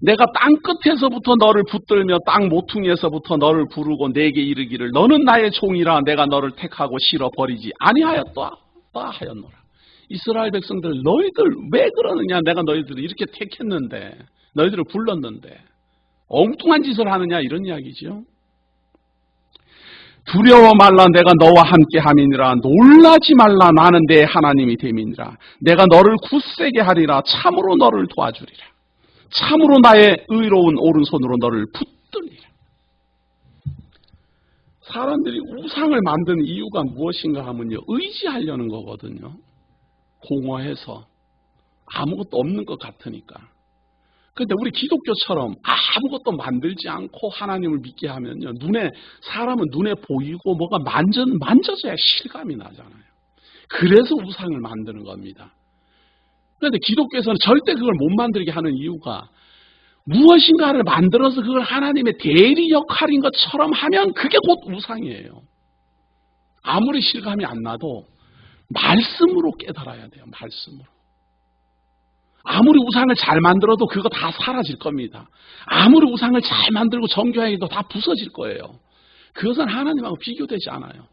내가 땅 끝에서부터 너를 붙들며 땅 모퉁이에서부터 너를 부르고 내게 이르기를 너는 나의 종이라 내가 너를 택하고 실어 버리지 아니하였다 하였노라. 이스라엘 백성들 너희들 왜 그러느냐. 내가 너희들을 이렇게 택했는데 너희들을 불렀는데 엉뚱한 짓을 하느냐 이런 이야기죠. 두려워 말라 내가 너와 함께 함이니라. 놀라지 말라 나는 내 하나님이 됨이니라. 내가 너를 굳세게 하리라. 참으로 너를 도와주리라. 참으로 나의 의로운 오른손으로 너를 붙들리라. 사람들이 우상을 만드는 이유가 무엇인가 하면요. 의지하려는 거거든요. 공허해서 아무것도 없는 것 같으니까. 그런데 우리 기독교처럼 아무것도 만들지 않고 하나님을 믿게 하면요. 사람은 눈에 보이고 뭐가 만져져야 실감이 나잖아요. 그래서 우상을 만드는 겁니다. 그런데 기독교에서는 절대 그걸 못 만들게 하는 이유가 무엇인가를 만들어서 그걸 하나님의 대리 역할인 것처럼 하면 그게 곧 우상이에요. 아무리 실감이 안 나도 말씀으로 깨달아야 돼요. 말씀으로. 아무리 우상을 잘 만들어도 그거 다 사라질 겁니다. 아무리 우상을 잘 만들고 정교하게도 다 부서질 거예요. 그것은 하나님하고 비교되지 않아요.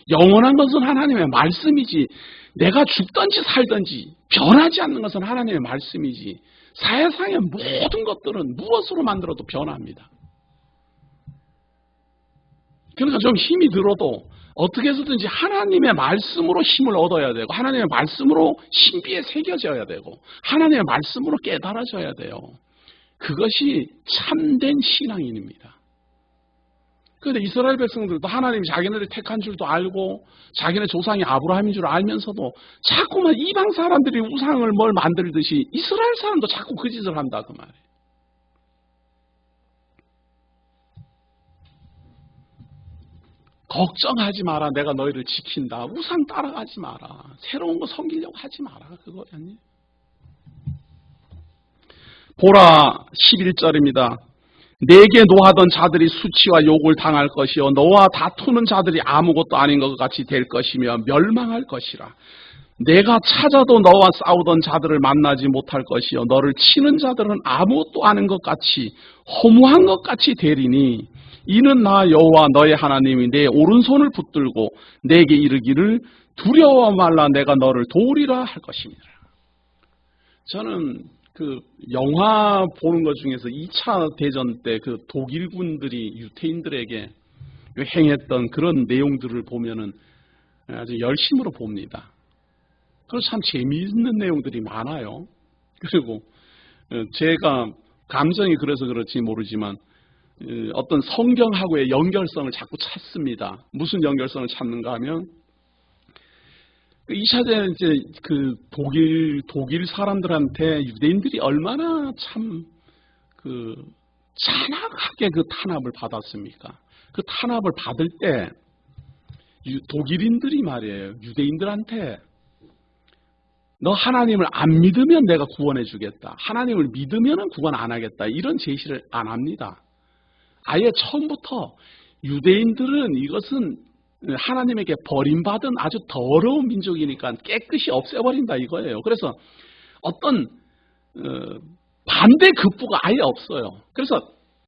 영원한 것은 하나님의 말씀이지 내가 죽든지 살든지 변하지 않는 것은 하나님의 말씀이지 세상의 모든 것들은 무엇으로 만들어도 변합니다. 그러니까 좀 힘이 들어도 어떻게 해서든지 하나님의 말씀으로 힘을 얻어야 되고 하나님의 말씀으로 신비에 새겨져야 되고 하나님의 말씀으로 깨달아져야 돼요. 그것이 참된 신앙인입니다. 그런데 이스라엘 백성들도 하나님이 자기네를 택한 줄도 알고 자기네 조상이 아브라함인 줄 알면서도 자꾸만 이방 사람들이 우상을 뭘 만들듯이 이스라엘 사람도 자꾸 그 짓을 한다 그 말이에요. 걱정하지 마라. 내가 너희를 지킨다. 우상 따라가지 마라. 새로운 거 섬기려고 하지 마라. 그거였니? 보라 11절입니다. 내게 노하던 자들이 수치와 욕을 당할 것이요 너와 다투는 자들이 아무것도 아닌 것 같이 될 것이며 멸망할 것이라. 내가 찾아도 너와 싸우던 자들을 만나지 못할 것이요 너를 치는 자들은 아무것도 아닌 것 같이 허무한 것 같이 되리니 이는 나 여호와 너의 하나님이 내 오른손을 붙들고 내게 이르기를 두려워 말라 내가 너를 도우리라 할 것입니다. 저는 그 영화 보는 것 중에서 2차 대전 때 그 독일군들이 유태인들에게 행했던 그런 내용들을 보면은 아주 열심으로 봅니다. 그래서 참 재미있는 내용들이 많아요. 그리고 제가 감정이 그래서 그렇지 모르지만 어떤 성경하고의 연결성을 자꾸 찾습니다. 무슨 연결성을 찾는가 하면 2차 대전 이제 그 독일 사람들한테 유대인들이 얼마나 참 그 잔악하게 그 탄압을 받았습니까? 그 탄압을 받을 때 독일인들이 말이에요. 유대인들한테 너 하나님을 안 믿으면 내가 구원해 주겠다. 하나님을 믿으면 구원 안 하겠다. 이런 제시를 안 합니다. 아예 처음부터 유대인들은 이것은 하나님에게 버림받은 아주 더러운 민족이니까 깨끗이 없애버린다 이거예요. 그래서 어떤 반대 급부가 아예 없어요. 그래서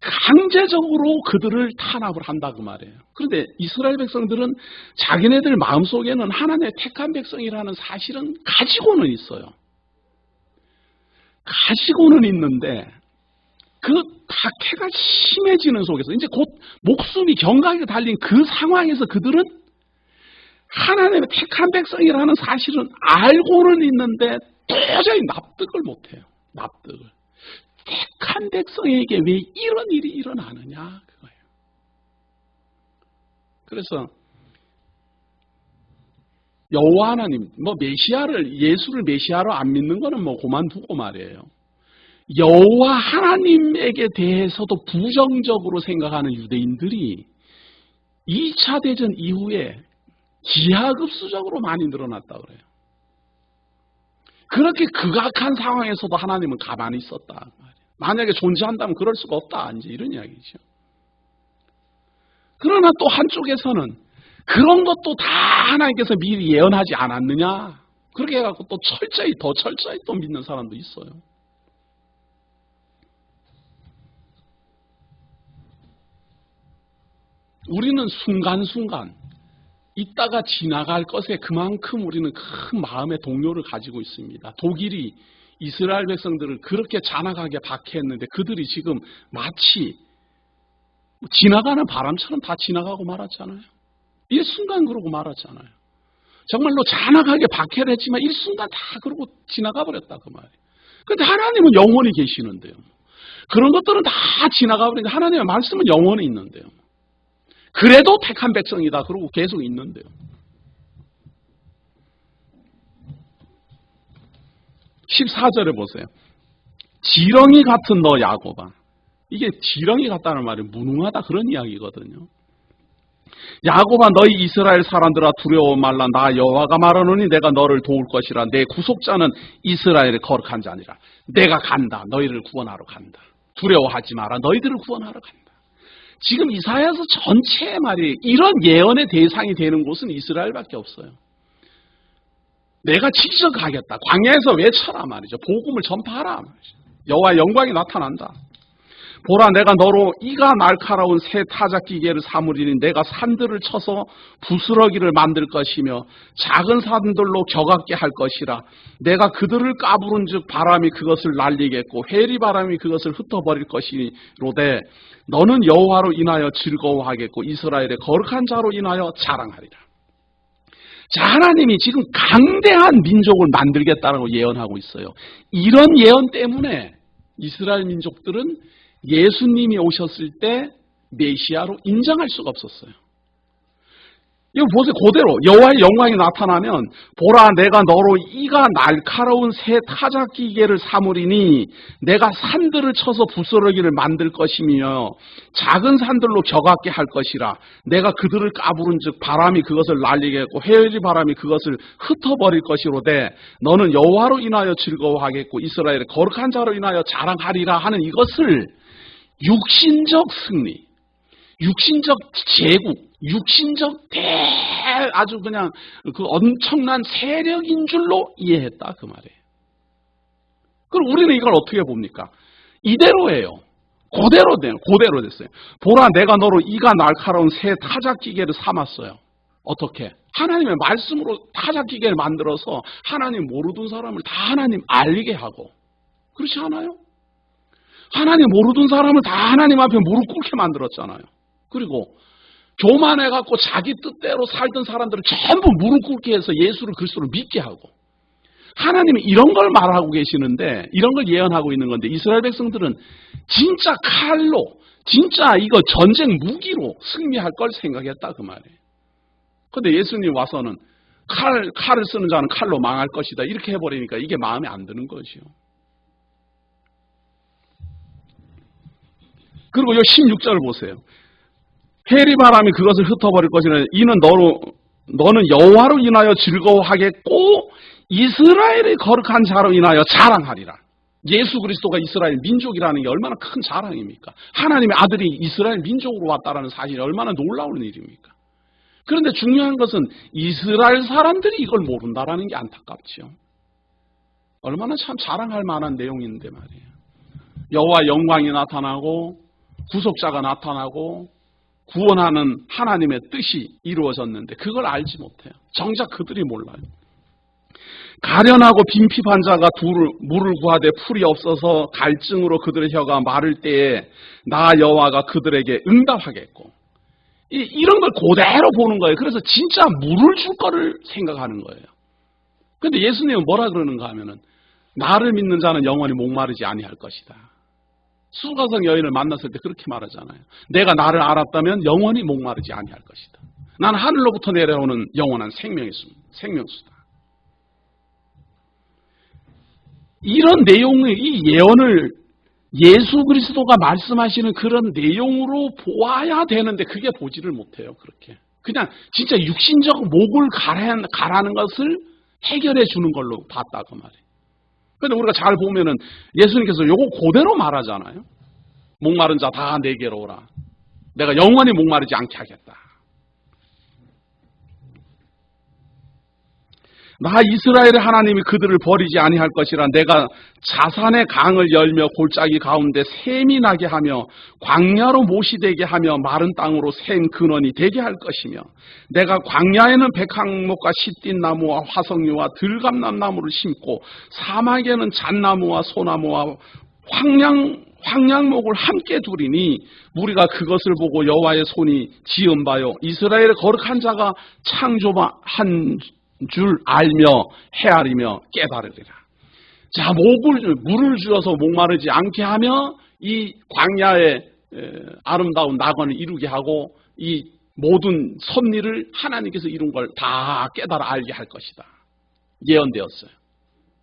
강제적으로 그들을 탄압을 한다 그 말이에요. 그런데 이스라엘 백성들은 자기네들 마음속에는 하나님의 택한 백성이라는 사실은 가지고는 있어요. 가지고는 있는데 그 박해가 심해지는 속에서 이제 곧 목숨이 경각에 달린 그 상황에서 그들은 하나님의 택한 백성이라는 사실은 알고는 있는데 도저히 납득을 못해요. 납득을. 택한 백성에게 왜 이런 일이 일어나느냐 그거예요. 그래서 여호와 하나님, 예수를 메시아로 안 믿는 거는 그만두고 말이에요. 여호와 하나님에게 대해서도 부정적으로 생각하는 유대인들이 2차 대전 이후에 기하급수적으로 많이 늘어났다 그래요. 그렇게 극악한 상황에서도 하나님은 가만히 있었다. 만약에 존재한다면 그럴 수가 없다. 이제 이런 이야기죠. 그러나 또 한쪽에서는 그런 것도 다 하나님께서 미리 예언하지 않았느냐. 그렇게 해갖고 또 더 철저히 또 믿는 사람도 있어요. 우리는 순간순간 있다가 지나갈 것에 그만큼 우리는 큰 마음의 동요를 가지고 있습니다. 독일이 이스라엘 백성들을 그렇게 잔악하게 박해했는데 그들이 지금 마치 지나가는 바람처럼 다 지나가고 말았잖아요. 일순간 그러고 말았잖아요. 정말로 잔악하게 박해를 했지만 일순간 다 그러고 지나가 버렸다 그 말이에요. 그런데 하나님은 영원히 계시는데요. 그런 것들은 다 지나가 버리는데 하나님의 말씀은 영원히 있는데요. 그래도 택한 백성이다 그러고 계속 있는데요. (14절에) 보세요. 지렁이 같은 너 야곱아. 이게 지렁이 같다는 말이 무능하다 그런 이야기거든요. 야곱아 너희 이스라엘 사람들아 두려워 말라. 나 여호와가 말하노니 내가 너를 도울 것이라. 내 구속자는 이스라엘의 거룩한 자니라. 내가 간다. 너희를 구원하러 간다. 두려워하지 마라. 너희들을 구원하러 간다. 지금 이사야서 전체의 말이 이런 예언의 대상이 되는 곳은 이스라엘밖에 없어요. 내가 직접 가겠다. 광야에서 외쳐라 말이죠. 복음을 전파하라 말이죠. 여호와의 영광이 나타난다. 보라 내가 너로 이가 날카로운 새 타작기계를 삼으리니 내가 산들을 쳐서 부스러기를 만들 것이며 작은 산들로 격압게 할 것이라. 내가 그들을 까부른즉 바람이 그것을 날리겠고 회리바람이 그것을 흩어버릴 것이로되 너는 여호와로 인하여 즐거워하겠고 이스라엘의 거룩한 자로 인하여 자랑하리라. 자, 하나님이 지금 강대한 민족을 만들겠다라고 예언하고 있어요. 이런 예언 때문에 이스라엘 민족들은 예수님이 오셨을 때 메시아로 인정할 수가 없었어요. 이거 보세요. 그대로 여호와의 영광이 나타나면 보라 내가 너로 이가 날카로운 새 타작기계를 삼으리니 내가 산들을 쳐서 부스러기를 만들 것이며 작은 산들로 격압게 할 것이라. 내가 그들을 까부른즉 바람이 그것을 날리게 했고 회오리 바람이 그것을 흩어버릴 것이로되 너는 여호와로 인하여 즐거워하겠고 이스라엘의 거룩한 자로 인하여 자랑하리라 하는 이것을 육신적 승리, 육신적 제국, 육신적 아주 그냥 그 엄청난 세력인 줄로 이해했다 그 말이에요. 그럼 우리는 이걸 어떻게 봅니까? 이대로예요. 그대로 됐어요. 보라 내가 너로 이가 날카로운 새 타작기계를 삼았어요. 어떻게? 하나님의 말씀으로 타작기계를 만들어서 하나님 모르던 사람을 다 하나님 알리게 하고 그렇지 않아요? 하나님 모르던 사람을 다 하나님 앞에 무릎 꿇게 만들었잖아요. 그리고 교만해갖고 자기 뜻대로 살던 사람들을 전부 무릎 꿇게 해서 예수를 그리스도를 믿게 하고, 하나님이 이런 걸 말하고 계시는데, 이런 걸 예언하고 있는 건데, 이스라엘 백성들은 진짜 칼로, 진짜 이거 전쟁 무기로 승리할 걸 생각했다 그 말이에요. 근데 예수님 와서는 칼을 쓰는 자는 칼로 망할 것이다 이렇게 해버리니까 이게 마음에 안 드는 것이요. 그리고 이 16절 보세요. 해리바람이 그것을 흩어버릴 것이라. 이는 너는 여호와로 인하여 즐거워하겠고 이스라엘의 거룩한 자로 인하여 자랑하리라. 예수 그리스도가 이스라엘 민족이라는 게 얼마나 큰 자랑입니까? 하나님의 아들이 이스라엘 민족으로 왔다는 사실이 얼마나 놀라운 일입니까? 그런데 중요한 것은 이스라엘 사람들이 이걸 모른다라는 게 안타깝죠. 얼마나 참 자랑할 만한 내용인데 말이에요. 여호와 영광이 나타나고 구속자가 나타나고 구원하는 하나님의 뜻이 이루어졌는데 그걸 알지 못해요. 정작 그들이 몰라요. 가련하고 빈핍한 자가 물을 구하되 풀이 없어서 갈증으로 그들의 혀가 마를 때에 나 여호와가 그들에게 응답하겠고, 이런 걸 그대로 보는 거예요. 그래서 진짜 물을 줄 거를 생각하는 거예요. 그런데 예수님은 뭐라 그러는가 하면은 나를 믿는 자는 영원히 목마르지 아니할 것이다. 수가성 여인을 만났을 때 그렇게 말하잖아요. 내가 나를 알았다면 영원히 목마르지 아니할 것이다. 나는 하늘로부터 내려오는 영원한 생명수다. 이런 내용의 이 예언을 예수 그리스도가 말씀하시는 그런 내용으로 보아야 되는데 그게 보지를 못해요. 그렇게 그냥 진짜 육신적 목을 가라는 것을 해결해 주는 걸로 봤다 그 말이에요. 그런데 우리가 잘 보면은 예수님께서 요거 그대로 말하잖아요. 목마른 자 다 내게로 오라. 내가 영원히 목마르지 않게 하겠다. 나 이스라엘의 하나님이 그들을 버리지 아니할 것이라. 내가 자산의 강을 열며 골짜기 가운데 샘이 나게 하며 광야로 못이 되게 하며 마른 땅으로 샘 근원이 되게 할 것이며, 내가 광야에는 백항목과 시띠나무와 화석류와 들감남나무를 심고 사막에는 잣나무와 소나무와 황량목을 함께 두리니 우리가 그것을 보고 여호와의 손이 지은 바요 이스라엘의 거룩한 자가 창조한 줄 알며 헤아리며 깨달으리라. 자, 물을 주어서 목마르지 않게 하며 이 광야의 아름다운 낙원을 이루게 하고 이 모든 섭리를 하나님께서 이룬 걸 다 깨달아 알게 할 것이다. 예언되었어요.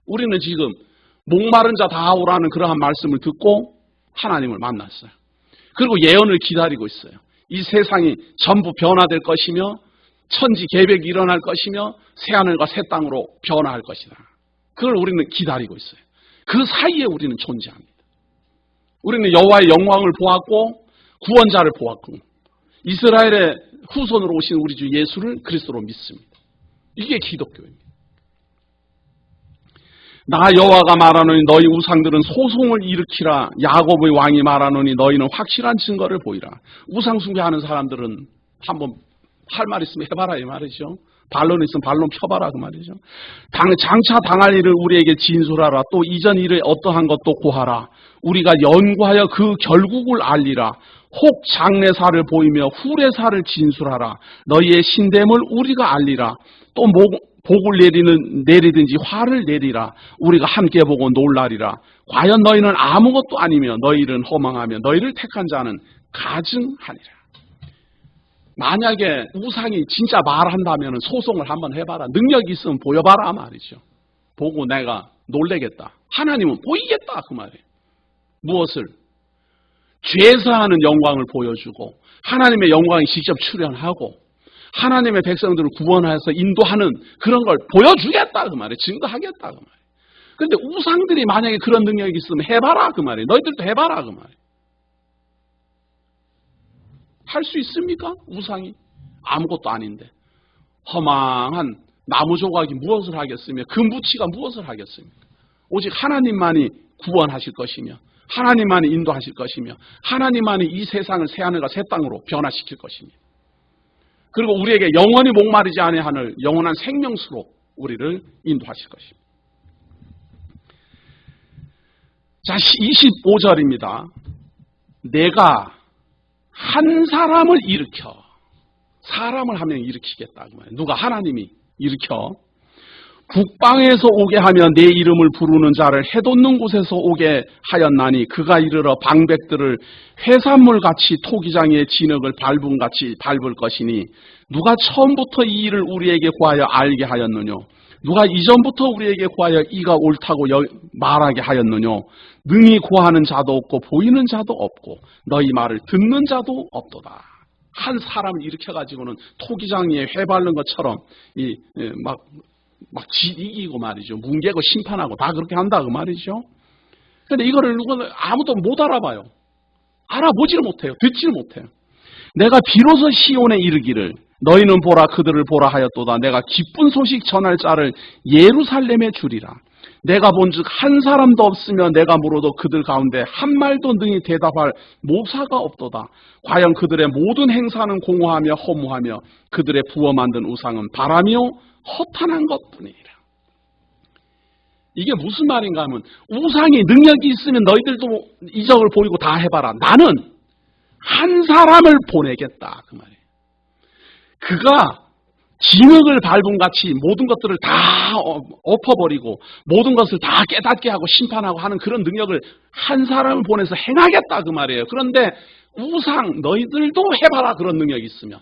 우리는 지금 목마른 자 다 오라는 그러한 말씀을 듣고 하나님을 만났어요. 그리고 예언을 기다리고 있어요. 이 세상이 전부 변화될 것이며 천지 개벽이 일어날 것이며 새하늘과 새 땅으로 변화할 것이다. 그걸 우리는 기다리고 있어요. 그 사이에 우리는 존재합니다. 우리는 여호와의 영광을 보았고 구원자를 보았고 이스라엘의 후손으로 오신 우리 주 예수를 그리스도로 믿습니다. 이게 기독교입니다. 나 여호와가 말하노니 너희 우상들은 소송을 일으키라. 야곱의 왕이 말하노니 너희는 확실한 증거를 보이라. 우상 숭배하는 사람들은 한번 할 말 있으면 해봐라 이 말이죠. 반론 있으면 반론 펴봐라 그 말이죠. 장차 당할 일을 우리에게 진술하라. 또 이전 일에 어떠한 것도 고하라. 우리가 연구하여 그 결국을 알리라. 혹 장래사를 보이며 후래사를 진술하라. 너희의 신됨을 우리가 알리라. 또 복을 내리든지 화를 내리라. 우리가 함께 보고 놀라리라. 과연 너희는 아무것도 아니며 너희는 허망하며 너희를 택한 자는 가증하니라. 만약에 우상이 진짜 말한다면 소송을 한번 해봐라. 능력이 있으면 보여봐라 말이죠. 보고 내가 놀래겠다. 하나님은 보이겠다 그 말이에요. 무엇을? 죄사하는 영광을 보여주고 하나님의 영광이 직접 출현하고 하나님의 백성들을 구원해서 인도하는 그런 걸 보여주겠다 그 말이에요. 증거하겠다 그 말이에요. 그런데 우상들이 만약에 그런 능력이 있으면 해봐라 그 말이에요. 너희들도 해봐라 그 말이에요. 할 수 있습니까? 우상이 아무것도 아닌데 허망한 나무 조각이 무엇을 하겠으며 금부치가 무엇을 하겠습니까? 오직 하나님만이 구원하실 것이며 하나님만이 인도하실 것이며 하나님만이 이 세상을 새하늘과 새 땅으로 변화시킬 것이며 그리고 우리에게 영원히 목마르지 아니하는 영원한 생명수로 우리를 인도하실 것입니다. 자, 25절입니다. 내가 한 사람을 일으켜, 사람을 한 명 일으키겠다. 누가? 하나님이 일으켜 북방에서 오게 하며 내 이름을 부르는 자를 해돋는 곳에서 오게 하였나니 그가 이르러 방백들을 해산물같이 토기장의 진흙을 밟음같이 밟을 것이니 누가 처음부터 이 일을 우리에게 구하여 알게 하였느뇨? 누가 이전부터 우리에게 구하여 이가 옳다고 말하게 하였느뇨? 능히 구하는 자도 없고 보이는 자도 없고 너희 말을 듣는 자도 없도다. 한 사람을 일으켜가지고는 토기장에 회밟는 것처럼 막 이기고 말이죠. 뭉개고 심판하고 다 그렇게 한다 그 말이죠. 그런데 이거를 아무도 못 알아봐요. 알아보지를 못해요. 듣지를 못해요. 내가 비로소 시온에 이르기를 너희는 보라 그들을 보라 하였도다. 내가 기쁜 소식 전할 자를 예루살렘에 주리라. 내가 본즉 한 사람도 없으며 내가 물어도 그들 가운데 한 말도 능히 대답할 모사가 없도다. 과연 그들의 모든 행사는 공허하며 허무하며 그들의 부어 만든 우상은 바라며 허탄한 것뿐이니라. 이게 무슨 말인가 하면 우상이 능력이 있으면 너희들도 이적을 보이고 다 해봐라. 나는 한 사람을 보내겠다 그 말이에요. 그가 진흙을 밟음같이 모든 것들을 다 엎어버리고 모든 것을 다 깨닫게 하고 심판하고 하는 그런 능력을 한 사람을 보내서 행하겠다 그 말이에요. 그런데 우상 너희들도 해봐라 그런 능력이 있으면.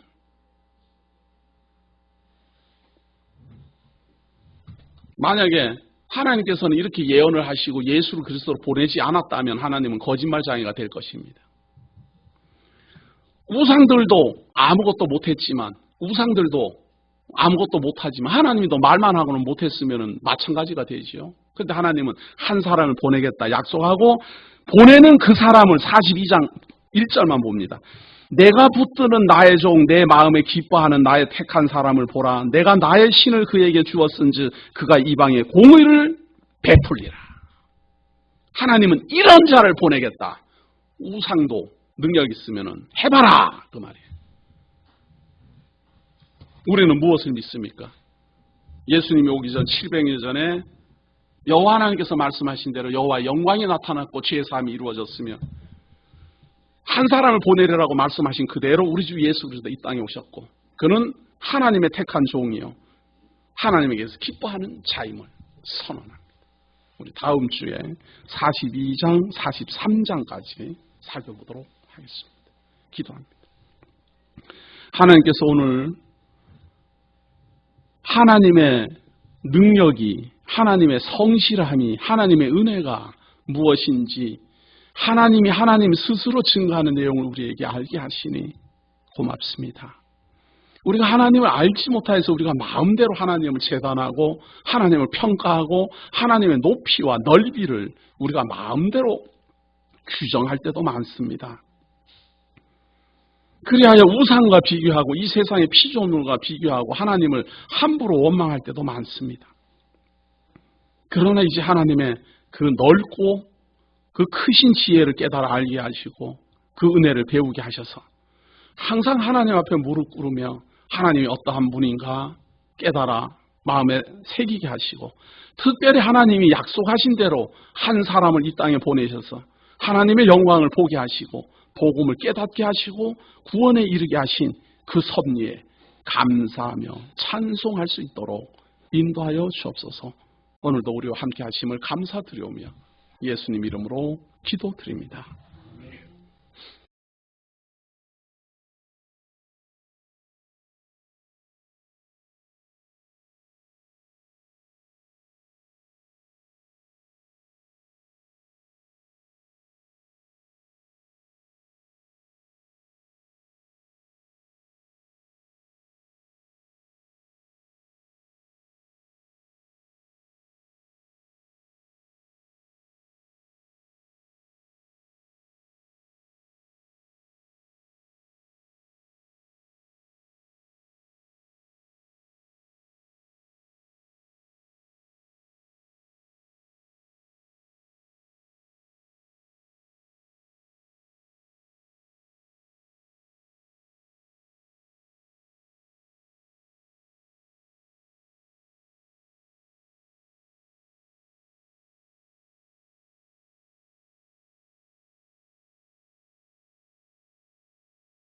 만약에 하나님께서는 이렇게 예언을 하시고 예수를 그리스도로 보내지 않았다면 하나님은 거짓말장애가 될 것입니다. 우상들도 아무것도 못했지만 우상들도 아무것도 못하지만 하나님이 또 말만 하고는 못했으면 마찬가지가 되지요. 그런데 하나님은 한 사람을 보내겠다 약속하고 보내는 그 사람을 42장 1절만 봅니다. 내가 붙드는 나의 종 내 마음에 기뻐하는 나의 택한 사람을 보라. 내가 나의 신을 그에게 주었은즉 그가 이방에 공의를 베풀리라. 하나님은 이런 자를 보내겠다. 우상도 능력 있으면 해봐라 그 말이에요. 우리는 무엇을 믿습니까? 예수님이 오기 전 700년 전에 여호와 하나님께서 말씀하신 대로 여호와의 영광이 나타났고 죄 사함이 이루어졌으며 한 사람을 보내려고 말씀하신 그대로 우리 주 예수 그리스도 이 땅에 오셨고 그는 하나님의 택한 종이요 하나님에게서 기뻐하는 자임을 선언합니다. 우리 다음 주에 42장 43장까지 살펴보도록 하겠습니다. 기도합니다. 하나님께서 오늘 하나님의 능력이 하나님의 성실함이 하나님의 은혜가 무엇인지 하나님이 하나님 스스로 증거하는 내용을 우리에게 알게 하시니 고맙습니다. 우리가 하나님을 알지 못해서 우리가 마음대로 하나님을 재단하고 하나님을 평가하고 하나님의 높이와 넓이를 우리가 마음대로 규정할 때도 많습니다. 그리하여 우상과 비교하고 이 세상의 피조물과 비교하고 하나님을 함부로 원망할 때도 많습니다. 그러나 이제 하나님의 그 넓고 그 크신 지혜를 깨달아 알게 하시고 그 은혜를 배우게 하셔서 항상 하나님 앞에 무릎 꿇으며 하나님이 어떠한 분인가 깨달아 마음에 새기게 하시고 특별히 하나님이 약속하신 대로 한 사람을 이 땅에 보내셔서 하나님의 영광을 보게 하시고 복음을 깨닫게 하시고 구원에 이르게 하신 그 섭리에 감사하며 찬송할 수 있도록 인도하여 주옵소서. 오늘도 우리와 함께 하심을 감사드리오며 예수님 이름으로 기도드립니다.